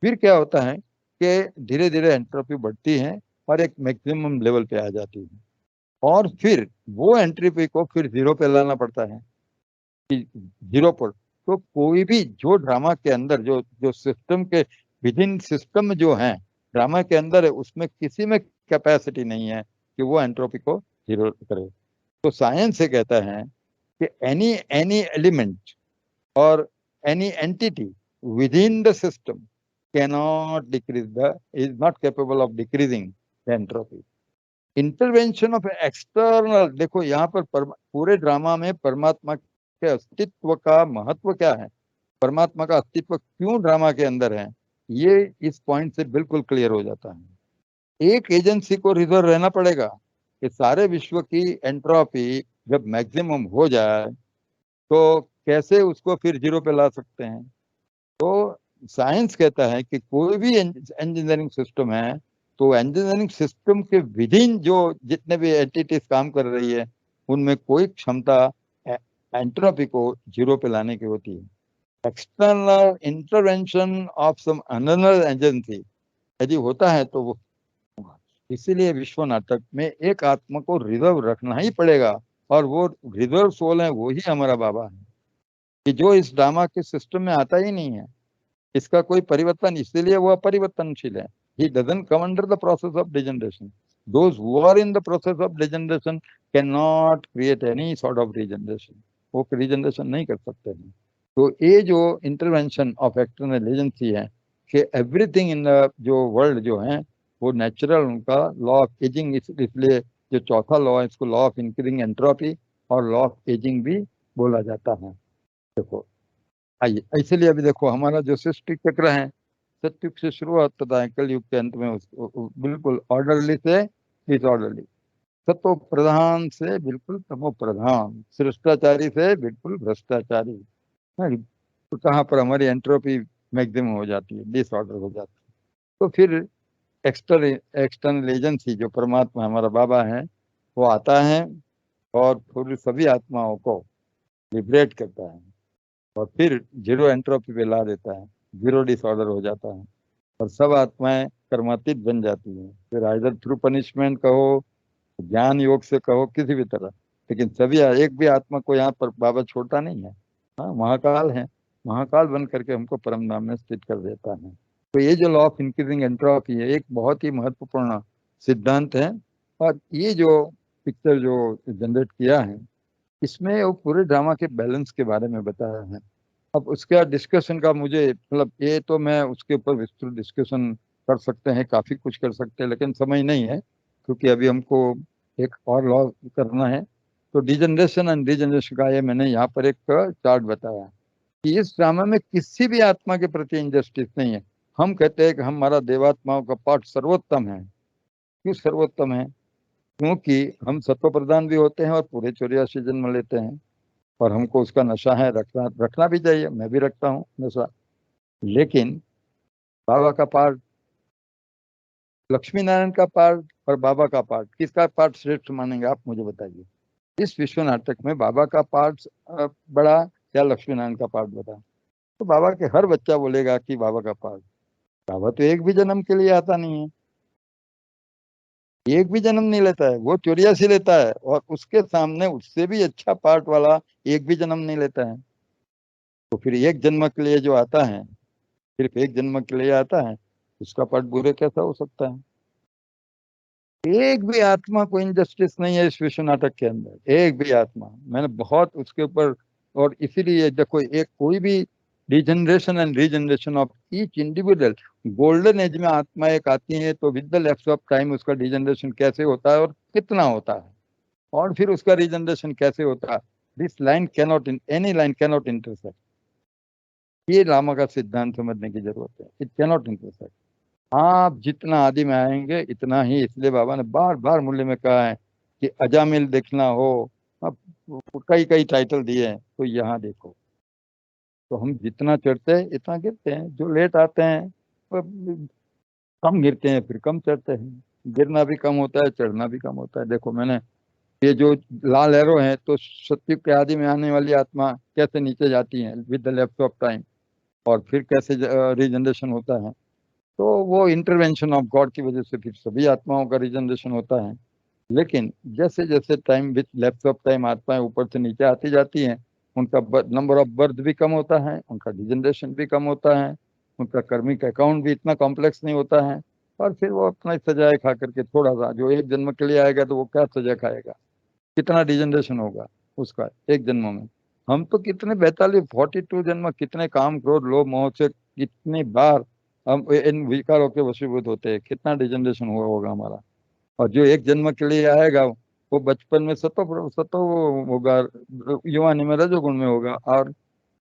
फिर क्या होता है कि धीरे धीरे एंट्रोपी बढ़ती है और एक मैक्सिमम लेवल पे आ जाती है, और फिर वो एंट्रोपी को फिर जीरो पे लाना पड़ता है कि जीरो पर। तो कोई भी जो ड्रामा के अंदर जो जो सिस्टम के विद इन सिस्टम जो है, ड्रामा के अंदर है, उसमें किसी में कैपेसिटी नहीं है कि वो एंट्रोपी को जीरो करे। तो साइंस से कहता है कि एनी एनी एलिमेंट और any entity within the system cannot decrease the is not capable of decreasing the entropy. Intervention of external, देखो यहाँ पर पूरे ड्रामा में परमात्मा के अस्तित्व का महत्व क्या है, परमात्मा का अस्तित्व क्यों ड्रामा के अंदर है, ये इस पॉइंट से बिल्कुल क्लियर हो जाता है। एक एजेंसी को रिजर्व रहना पड़ेगा कि सारे विश्व की एंट्रोपी जब मैक्सिमम हो जाए तो कैसे उसको फिर जीरो पे ला सकते हैं। तो साइंस कहता है कि कोई भी इंजीनियरिंग सिस्टम है, तो इंजीनियरिंग सिस्टम के विदिन जो जितने भी एंटिटीज काम कर रही है, उनमें कोई क्षमता एंट्रोपी को जीरो पे लाने की होती है। External intervention of some another agency यदि होता है तो वो, इसीलिए विश्व नाटक में एक आत्मा को रिजर्व रखना ही पड़ेगा, और वो रिजर्व सोल है, वो ही हमारा बाबा है, कि जो इस ड्रामा के सिस्टम में आता ही नहीं है। इसका कोई परिवर्तन, इसलिए वो अपरिवर्तनशील है। He doesn't come under the process of degeneration. Those who are in the process of degeneration cannot create any sort of regeneration. वो regeneration नहीं कर सकते हैं। तो ये जो इंटरवेंशन ऑफ एक्सटर्नल एजेंसी है कि एवरीथिंग इन द जो वर्ल्ड जो है वो नेचुरल, उनका लॉ ऑफ एजिंग, इसलिए जो चौथा लॉ है इसको लॉ ऑफ इंक्रीजिंग एंट्रोपी और लॉ ऑफ एजिंग भी बोला जाता है। देखो आइए, इसलिए अभी देखो हमारा जो सृष्टि चक्र है, सत्युग से शुरुआत होता है, कलयुग के अंत में बिल्कुल ऑर्डरली से डिसऑर्डरली, सत्व प्रधान से बिल्कुल तमो प्रधान, श्रेष्ठाचारी से बिल्कुल भ्रष्टाचारी। हाँ, तो कहाँ पर हमारी एंट्रोपी मैक्सिमम हो जाती है, डिसऑर्डर हो जाती है। तो फिर एक्सटर्नल एजेंसी जो परमात्मा हमारा बाबा है, वो आता है और फिर सभी आत्माओं को लिबरेट करता है, और फिर जीरो एंट्रोपी पे ला देता है, जीरो डिसऑर्डर हो जाता है, और सब आत्माएं कर्मातीत बन जाती हैं। फिर आइदर थ्रू पनिशमेंट कहो, ज्ञान योग से कहो, किसी भी तरह, लेकिन सभी एक भी आत्मा को यहाँ पर बाबा छोड़ता नहीं है। हाँ, महाकाल है, महाकाल बन करके हमको परम धाम में स्थित कर देता है। तो ये जो लॉ ऑफ इंक्रीजिंग एंट्रोपी है, एक बहुत ही महत्वपूर्ण सिद्धांत है। और ये जो पिक्चर जो जनरेट किया है, इसमें वो पूरे ड्रामा के बैलेंस के बारे में बताया है। अब उसका डिस्कशन का मुझे मतलब, ये तो मैं उसके ऊपर विस्तृत डिस्कशन कर सकते हैं, काफी कुछ कर सकते हैं, लेकिन समय नहीं है, क्योंकि अभी हमको एक और लॉ करना है। तो डिजनरेशन एंड रीजनरेशन का ये मैंने यहाँ पर एक चार्ट बताया कि इस ड्रामा में किसी भी आत्मा के प्रति इनजस्टिस नहीं है। हम कहते हैं कि हमारा देवात्माओं का पाठ सर्वोत्तम है। क्यों सर्वोत्तम है? क्योंकि हम सत्व प्रधान भी होते हैं और पूरे 84 जन्म लेते हैं, और हमको उसका नशा है, रखना रखना भी चाहिए, मैं भी रखता हूँ नशा। लेकिन बाबा का पाठ, लक्ष्मी नारायण का पाठ और बाबा का पाठ, किसका पाठ श्रेष्ठ मानेंगे आप मुझे बताइए। इस विश्व नाटक में बाबा का पाठ बड़ा या लक्ष्मी नारायण का पाठ बड़ा? तो बाबा के हर बच्चा बोलेगा कि बाबा का पाठ। बाबा तो एक भी जन्म के लिए आता नहीं है, एक भी जन्म नहीं लेता है, वो 84 लेता है, और उसके सामने उससे भी अच्छा पाठ वाला एक भी जन्म नहीं लेता है। तो फिर एक जन्म के लिए जो आता है, सिर्फ एक जन्म के लिए आता है, उसका पट बुरे कैसा हो सकता है? एक भी आत्मा को इनजस्टिस नहीं है इस विश्व नाटक के अंदर, एक भी आत्मा। मैंने बहुत उसके ऊपर, और इसीलिए देखो, एक कोई भी degeneration and regeneration of each individual, golden age में आत्मा एक आती है तो with the lapse of time उसका डिजनरेशन कैसे होता है और कितना होता है, और फिर उसका रीजनरेशन कैसे होता है, this line cannot, in any line cannot intersect. ये लामा का सिद्धांत समझने की जरूरत है, इट कैनॉट इंटरसेक्ट। आप जितना आदि में आएंगे इतना ही, इसलिए बाबा ने बार बार मूल्य में कहा है कि अजामिल देखना हो, अब कई कई टाइटल दिए हैं, तो यहाँ देखो। तो हम जितना चढ़ते हैं इतना गिरते हैं, जो लेट आते हैं वो कम गिरते हैं, फिर कम चढ़ते हैं। गिरना भी कम होता है, चढ़ना भी कम होता है। देखो मैंने ये जो लाल एरो है, तो सत्युग के आदि में आने वाली आत्मा कैसे नीचे जाती है with the lapse of time, और फिर कैसे रीजनरेशन होता है। तो वो इंटरवेंशन ऑफ गॉड की वजह से फिर सभी आत्माओं का रिजनरेशन होता है। लेकिन जैसे जैसे time with lapse of time आत्माएं ऊपर से नीचे आती जाती हैं, उनका नंबर ऑफ बर्थ भी कम होता है, उनका डिजनरेशन भी कम होता है, उनका कर्मिक अकाउंट भी इतना कॉम्प्लेक्स नहीं होता है। और फिर वो अपना सजाए खा करके, थोड़ा सा जो एक जन्म के लिए आएगा तो वो क्या सजा खाएगा, कितना डिजनरेशन होगा उसका एक जन्म में। हम तो कितने 42 जन्म, कितने काम क्रोध लोभ मोह से कितनी बार हम इन विकारों के वशीभूत होते हैं, कितना डिजनरेशन हुआ होगा हमारा। और जो एक जन्म के लिए आएगा वो बचपन में सतो सतो होगा, युवानी में रजोगुण में होगा, और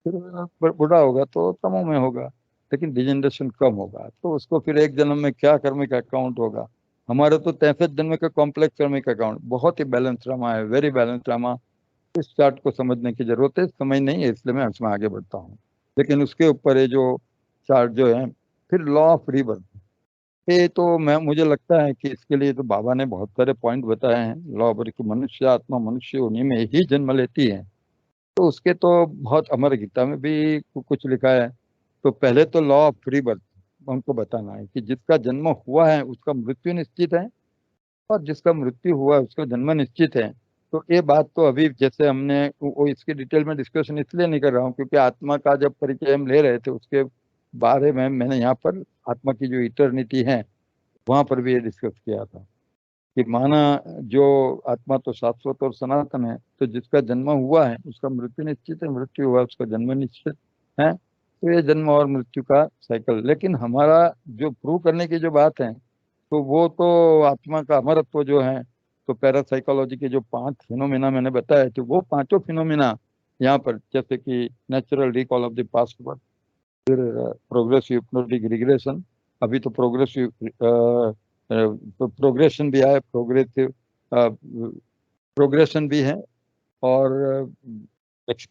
फिर बूढ़ा होगा तो तमो में होगा, लेकिन डिजनरेशन कम होगा। तो उसको फिर एक जन्म में क्या कर्मिक अकाउंट होगा। हमारे तो 63 जन्म का कॉम्प्लेक्स कर्मिक अकाउंट, बहुत ही बैलेंस ड्रामा है, वेरी बैलेंस ड्रामा। इस चार्ट को समझने की जरूरत है, समझ नहीं है इसलिए मैं इसमें आगे बढ़ता हूँ। लेकिन उसके ऊपर ये जो चार्ट जो है, फिर लॉ ऑफ रीबर्थ, ये तो मैं मुझे लगता है कि इसके लिए तो बाबा ने बहुत सारे पॉइंट बताए हैं। लॉ ऑफ कि मनुष्य आत्मा मनुष्य उन्हीं में ही जन्म लेती है, तो उसके तो बहुत, अमर गीता में भी कुछ लिखा है। तो पहले तो लॉ ऑफ फ्री बर्थ उनको बताना है कि जिसका जन्म हुआ है उसका मृत्यु निश्चित है, और जिसका मृत्यु हुआ है उसका जन्म निश्चित है। तो ये बात तो अभी जैसे हमने वो इसके डिटेल में डिस्कशन इसलिए नहीं कर रहा हूँ क्योंकि आत्मा का जब परिचय हम ले रहे थे उसके बारे में मैंने यहाँ पर आत्मा की जो इटर्निटी है वहां पर भी ये डिस्कस किया था कि माना जो आत्मा तो शाश्वत और सनातन है, तो जिसका जन्म हुआ है उसका मृत्यु निश्चित है, मृत्यु हुआ उसका जन्म निश्चित है। तो ये जन्म और मृत्यु का साइकिल। लेकिन हमारा जो प्रूव करने की जो बात है, तो वो तो आत्मा का अमरत्व जो है, तो पैरासाइकोलॉजी के जो 5 फिनोमिना मैंने बताया, तो वो पांचों फिनोमिना यहाँ पर, जैसे कि natural recall of the past, फिर प्रोग्रेसिव हिप्नोटिक रिग्रेशन, अभी तो प्रोग्रेसिव प्रोग्रेशन भी है, प्रोग्रेसिव प्रोग्रेशन भी है, और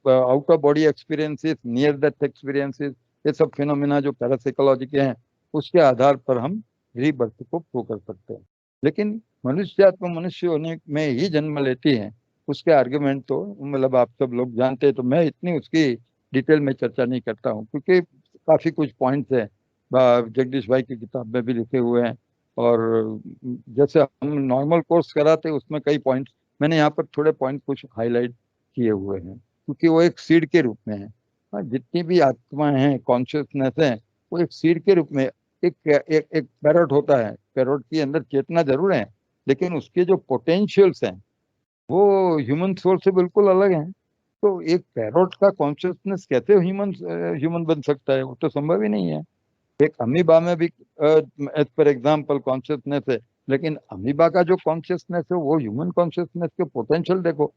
out of body experiences, near death experiences, ये सब फिनोमिना जो पैरासाइकोलॉजी के हैं, उसके आधार पर हम रीबर्थ को प्रूव कर सकते हैं। लेकिन मनुष्य आत्मा मनुष्य होने में ही जन्म लेती है, उसके आर्ग्यूमेंट तो मतलब आप सब लोग जानते हैं, तो मैं इतनी उसकी डिटेल में चर्चा नहीं करता हूँ क्योंकि काफी कुछ पॉइंट्स है, जगदीश भाई की किताब में भी लिखे हुए हैं। और जैसे हम नॉर्मल कोर्स कराते उसमें कई पॉइंट्स मैंने यहाँ पर थोड़े पॉइंट कुछ हाईलाइट किए हुए हैं, क्योंकि वो एक सीड के रूप में है। हाँ, जितनी भी आत्माएं हैं, कॉन्शियसनेस है, वो एक सीड के रूप में, एक पैरोट होता है, पैरोट के अंदर चेतना जरूर है, लेकिन उसके जो पोटेंशियल्स हैं वो ह्यूमन सोल से बिल्कुल अलग है। तो एक पैरोट का कॉन्शियसनेस कैसे ह्यूमन ह्यूमन बन सकता है, वो तो संभव ही नहीं है। एक अमीबा में भी एज पर एग्जाम्पल कॉन्शियसनेस है, लेकिन अमीबा का जो कॉन्शियसनेस है वो ह्यूमन कॉन्शियसनेस के पोटेंशियल देखो।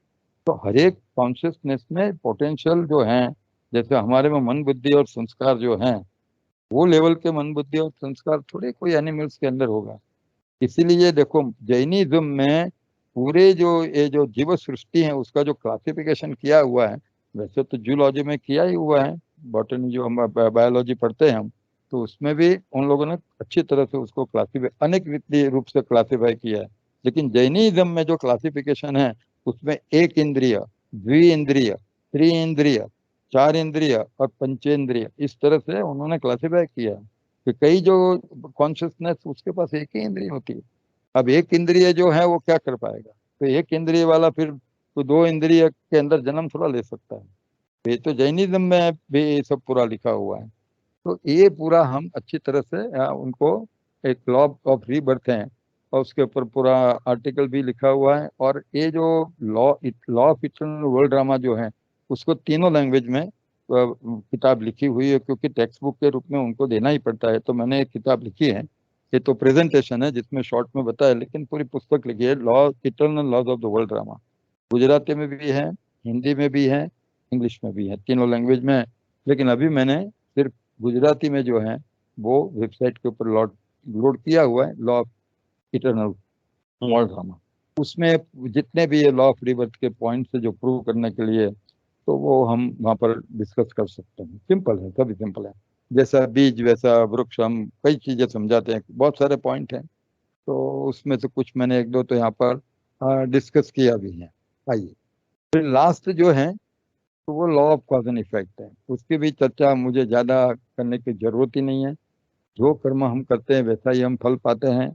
तो हर एक कॉन्शियसनेस में पोटेंशियल जो है, जैसे हमारे में मन बुद्धि और संस्कार जो हैं, वो लेवल के मन बुद्धि और संस्कार थोड़े कोई एनिमल्स के अंदर होगा। इसीलिए देखो जैनिज्म में पूरे जो ये जो जीव सृष्टि है उसका जो क्लासिफिकेशन किया हुआ है, वैसे तो जूलॉजी में किया ही हुआ है, बॉटनी जो हम बायोलॉजी पढ़ते हैं हम, तो उसमें भी उन लोगों ने अच्छी तरह से उसको क्लासिफाई, अनेक वित्तीय रूप से क्लासिफाई किया है। लेकिन जैनिज्म में जो क्लासिफिकेशन है उसमें एक इंद्रिय, द्वि इंद्रिय, त्रि इंद्रिय, चार इंद्रिय और पंचेंद्रिय, इस तरह से उन्होंने क्लासिफाई किया है कि कई जो कॉन्शियसनेस उसके पास एक ही इंद्रिय होती है। अब एक इंद्रिय जो है वो क्या कर पाएगा, तो एक इंद्रिय वाला फिर तो दो इंद्रिय के अंदर जन्म थोड़ा ले सकता है। ये तो जैनिज्म में भी ये सब पूरा लिखा हुआ है। तो ये पूरा हम अच्छी तरह से उनको, एक लॉ ऑफ रीबर्थ है और उसके ऊपर पूरा आर्टिकल भी लिखा हुआ है। और ये जो law law of eternal world drama जो है, उसको तीनों लैंग्वेज में किताब लिखी हुई है, क्योंकि टेक्स्ट बुक के रूप में उनको देना ही पड़ता है। तो मैंने एक किताब लिखी है, ये तो प्रेजेंटेशन है जिसमें शॉर्ट में बताया, लेकिन पूरी पुस्तक लिखी है, law eternal laws of the world drama. Gujarati में भी है, हिंदी में भी है, इंग्लिश में भी है, तीनों लैंग्वेज में है। लेकिन अभी मैंने सिर्फ गुजराती में जो है वो वेबसाइट के ऊपर लोड लोड किया हुआ है, law of eternal world drama. उसमें जितने भी ये लॉ ऑफ रिबर्थ के पॉइंट्स है जो प्रूव करने के लिए, तो वो हम वहाँ पर डिस्कस कर सकते हैं। सिंपल है, सभी सिंपल है। जैसा बीज वैसा वृक्ष, हम कई चीजें समझाते हैं, बहुत सारे पॉइंट हैं। तो उसमें से कुछ मैंने एक दो तो यहाँ पर डिस्कस किया भी है। आइए, फिर लास्ट जो है, तो वो law of cause and effect है। उसकी भी चर्चा मुझे ज्यादा करने की जरूरत ही नहीं है। जो कर्म हम करते हैं वैसा ही हम फल पाते हैं।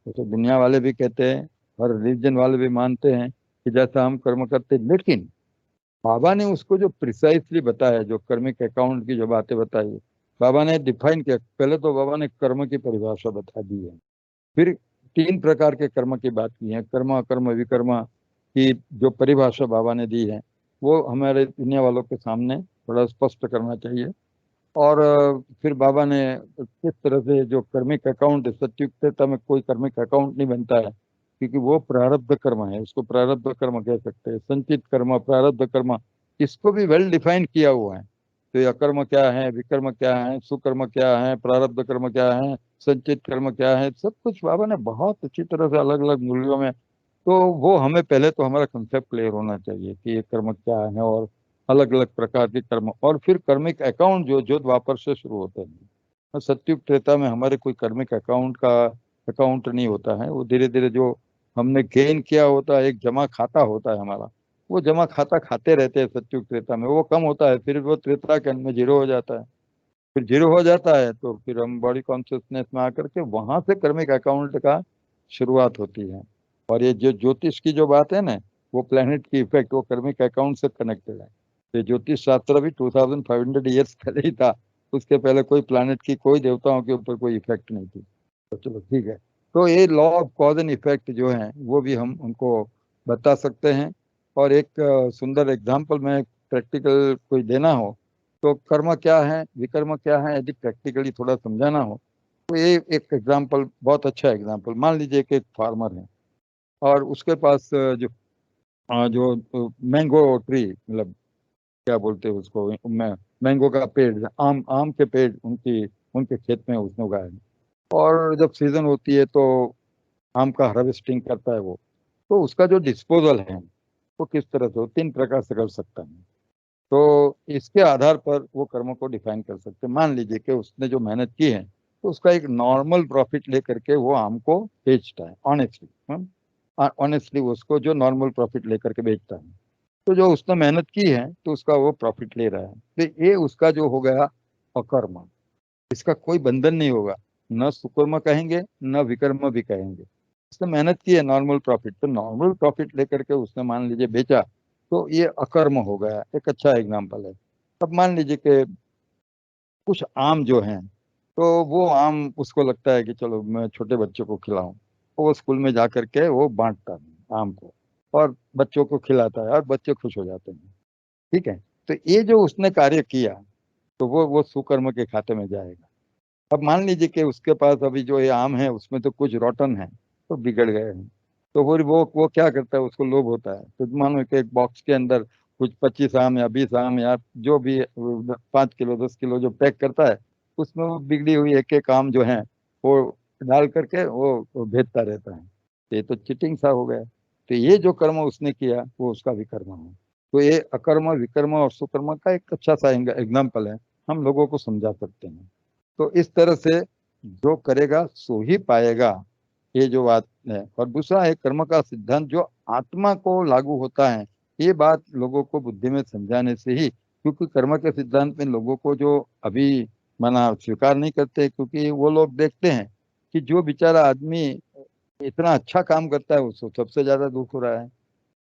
जैसे दुनिया वाले भी कहते हैं, और रिलीजन वाले भी मानते हैं कि जैसा हम कर्म करते हैं। लेकिन बाबा ने उसको जो प्रिसाइसली बताया, जो कर्मिक अकाउंट की जो बातें बताई, बाबा ने डिफाइन किया। पहले तो बाबा ने कर्म की परिभाषा बता दी है, फिर तीन प्रकार के कर्म की बात की है, कर्म अकर्म विकर्म की जो परिभाषा बाबा ने दी है, वो हमारे दुनिया वालों के सामने थोड़ा स्पष्ट करना चाहिए। और फिर बाबा ने किस तरह से जो कर्मिक अकाउंट, सत्युक्तता में कोई कर्मिक अकाउंट नहीं बनता है, क्योंकि वो प्रारब्ध कर्म है, उसको प्रारब्ध कर्म कह सकते हैं। संचित कर्म, प्रारब्ध कर्म, इसको भी वेल डिफाइन किया हुआ है। तो ये अकर्म क्या है, विकर्म क्या है, सुकर्म क्या है, प्रारब्ध कर्म क्या है, संचित कर्म क्या है, सब कुछ बाबा ने बहुत अच्छी तरह से अलग अलग मूल्यों में। तो वो हमें पहले तो हमारा कंसेप्ट क्लियर होना चाहिए कि ये कर्म क्या है, और अलग अलग प्रकार के कर्म, और फिर कर्मिक अकाउंट जो जो द्वापर से शुरू होते हैं। और सतयुग त्रेता में हमारे कोई कर्मिक अकाउंट का अकाउंट नहीं होता है। वो धीरे धीरे जो हमने गेन किया होता है, एक जमा खाता होता है हमारा, वो जमा खाता खाते रहते हैं। सतयुग त्रेता में वो कम होता है, फिर वो त्रेता के अंत में जीरो हो जाता है। फिर जीरो हो जाता है तो फिर हम बॉडी कॉन्शियसनेस में आकर के वहां से कर्मिक अकाउंट का शुरुआत होती है। और ये जो ज्योतिष की जो बात है ना, वो प्लेनेट की इफेक्ट वो कर्मिक अकाउंट से कनेक्टेड है। ये ज्योतिष शास्त्र भी 2500 ईयर्स पहले ही था। उसके पहले कोई प्लेनेट की, कोई देवताओं के ऊपर कोई इफेक्ट नहीं थी। तो चलो ठीक है। तो ये law of cause and effect जो है वो भी हम उनको बता सकते हैं। और एक सुंदर एग्जाम्पल में, प्रैक्टिकल कोई देना हो, तो कर्म क्या है, विकर्म क्या है, यदि प्रैक्टिकली थोड़ा समझाना हो, तो ये एक एग्जाम्पल, बहुत अच्छा एग्जाम्पल। मान लीजिए कि एक फार्मर है, और उसके पास जो मैंगो ट्री, मतलब क्या बोलते हैं उसको, मैंगो का पेड़, आम आम के पेड़ उनकी उनके खेत में उसने उगाए हैं। और जब सीजन होती है तो आम का हार्वेस्टिंग करता है वो। तो उसका जो डिस्पोजल है वो किस तरह से, वो तीन प्रकार से कर सकता है। तो इसके आधार पर वो कर्मों को डिफाइन कर सकते हैं। मान लीजिए कि उसने जो मेहनत की है, तो उसका एक नॉर्मल प्रॉफिट लेकर के वो आम को बेचता है, ऑनेस्टली। ऑनेस्टली उसको जो नॉर्मल प्रॉफिट लेकर के बेचता है, तो जो उसने मेहनत की है तो उसका वो प्रॉफिट ले रहा है। तो ये उसका जो हो गया अकर्म, इसका कोई बंधन नहीं होगा। न सुकर्म कहेंगे, न विकर्म भी कहेंगे। उसने मेहनत की है नॉर्मल प्रॉफिट, तो नॉर्मल प्रॉफिट लेकर के उसने मान लीजिए बेचा, तो ये अकर्म हो गया। एक अच्छा एग्जाम्पल है। अब मान लीजिए कि कुछ आम जो हैं, तो वो आम उसको लगता है कि चलो मैं छोटे बच्चों को खिलाऊं, तो वो स्कूल में जा करके वो बांटता है आम को, और बच्चों को खिलाता है, और बच्चे खुश हो जाते हैं। ठीक है। तो ये जो उसने कार्य किया, तो वो सुकर्म के खाते में जाएगा। अब मान लीजिए कि उसके पास अभी जो ये आम है उसमें तो कुछ रोटन है, तो बिगड़ गए हैं। तो वो क्या करता है, उसको लोभ होता है। तो मानो कि एक बॉक्स के अंदर कुछ 25 आम या 20 आम या जो भी 5 किलो 10 किलो जो पैक करता है, उसमें वो बिगड़ी हुई एक एक आम जो है वो डाल करके वो भेजता रहता है। तो ये तो चिटिंग सा हो गया। तो ये जो कर्म उसने किया वो उसका विकर्म है। तो ये अकर्म, विकर्म और सुकर्म का एक अच्छा सा एग्जाम्पल है, हम लोगों को समझा सकते हैं। तो इस तरह से जो करेगा सो ही पाएगा, ये जो बात है। और दूसरा है कर्म का सिद्धांत जो आत्मा को लागू होता है। ये बात लोगों को बुद्धि में समझाने से ही, क्योंकि कर्म के सिद्धांत में लोगों को जो अभी माना स्वीकार नहीं करते, क्योंकि वो लोग देखते हैं कि जो बेचारा आदमी इतना अच्छा काम करता है उसको सबसे ज्यादा दुख हो रहा है।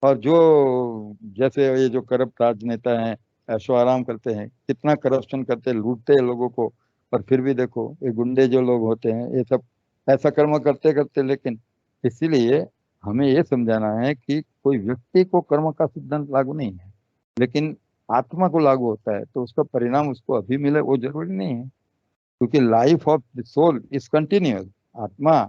और जो जैसे ये जो करप्ट राजनेता हैं, ऐशो आराम करते हैं, कितना करप्शन करते हैं, लूटते हैं लोगों को। और फिर भी देखो ये गुंडे जो लोग होते हैं ये सब ऐसा कर्म करते करते, लेकिन इसीलिए हमें ये समझाना है कि कोई व्यक्ति को कर्म का सिद्धांत लागू नहीं है, लेकिन आत्मा को लागू होता है, तो उसका परिणाम उसको अभी मिले वो जरूरी नहीं है, क्योंकि life of the soul is continuous. आत्मा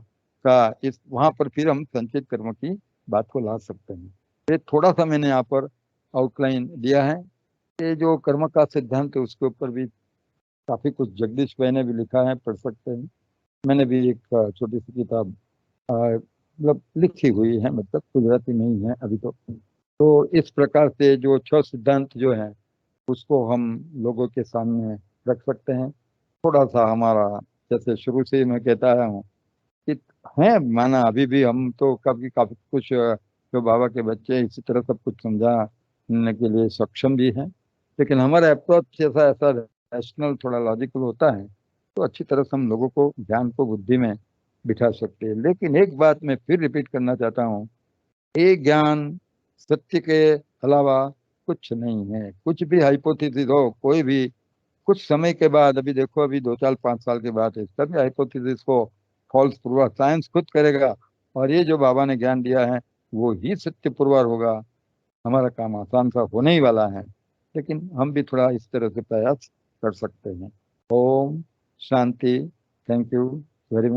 का इस वहां पर फिर हम संचित कर्म की बात को ला सकते हैं। ये थोड़ा सा मैंने यहाँ पर आउटलाइन दिया है। ये जो कर्म का सिद्धांत है उसके ऊपर भी काफी कुछ जगदीश भाई ने भी लिखा है, पढ़ सकते हैं। मैंने भी एक छोटी सी किताब मतलब लिखी हुई है, मतलब गुजराती में ही है अभी तो इस प्रकार से जो 6 सिद्धांत जो है उसको हम लोगों के सामने रख सकते हैं। थोड़ा सा हमारा, जैसे शुरू से ही मैं कहता आया हूँ कि है माना अभी भी हम तो काफी काफी कुछ जो बाबा के बच्चे इसी तरह सब कुछ समझाने के लिए सक्षम भी हैं, लेकिन हमारा अप्रोच जैसा ऐसा रैशनल थोड़ा लॉजिकल होता है, तो अच्छी तरह से हम लोगों को ज्ञान को बुद्धि में बिठा सकते हैं। लेकिन एक बात मैं फिर रिपीट करना चाहता हूँ, ये ज्ञान सत्य के अलावा कुछ नहीं है। कुछ भी हाइपोथेसिस हो, कोई भी कुछ समय के बाद, अभी देखो अभी 2 4 5 साल के बाद है, सभी हाइपोथेसिस को फॉल्स पुरवा साइंस खुद करेगा, और ये जो बाबा ने ज्ञान दिया है वो ही सत्य पुरवार होगा। हमारा काम आसान सा होने ही वाला है, लेकिन हम भी थोड़ा इस तरह से प्रयास कर सकते हैं। ओम शांति। Thank you very much.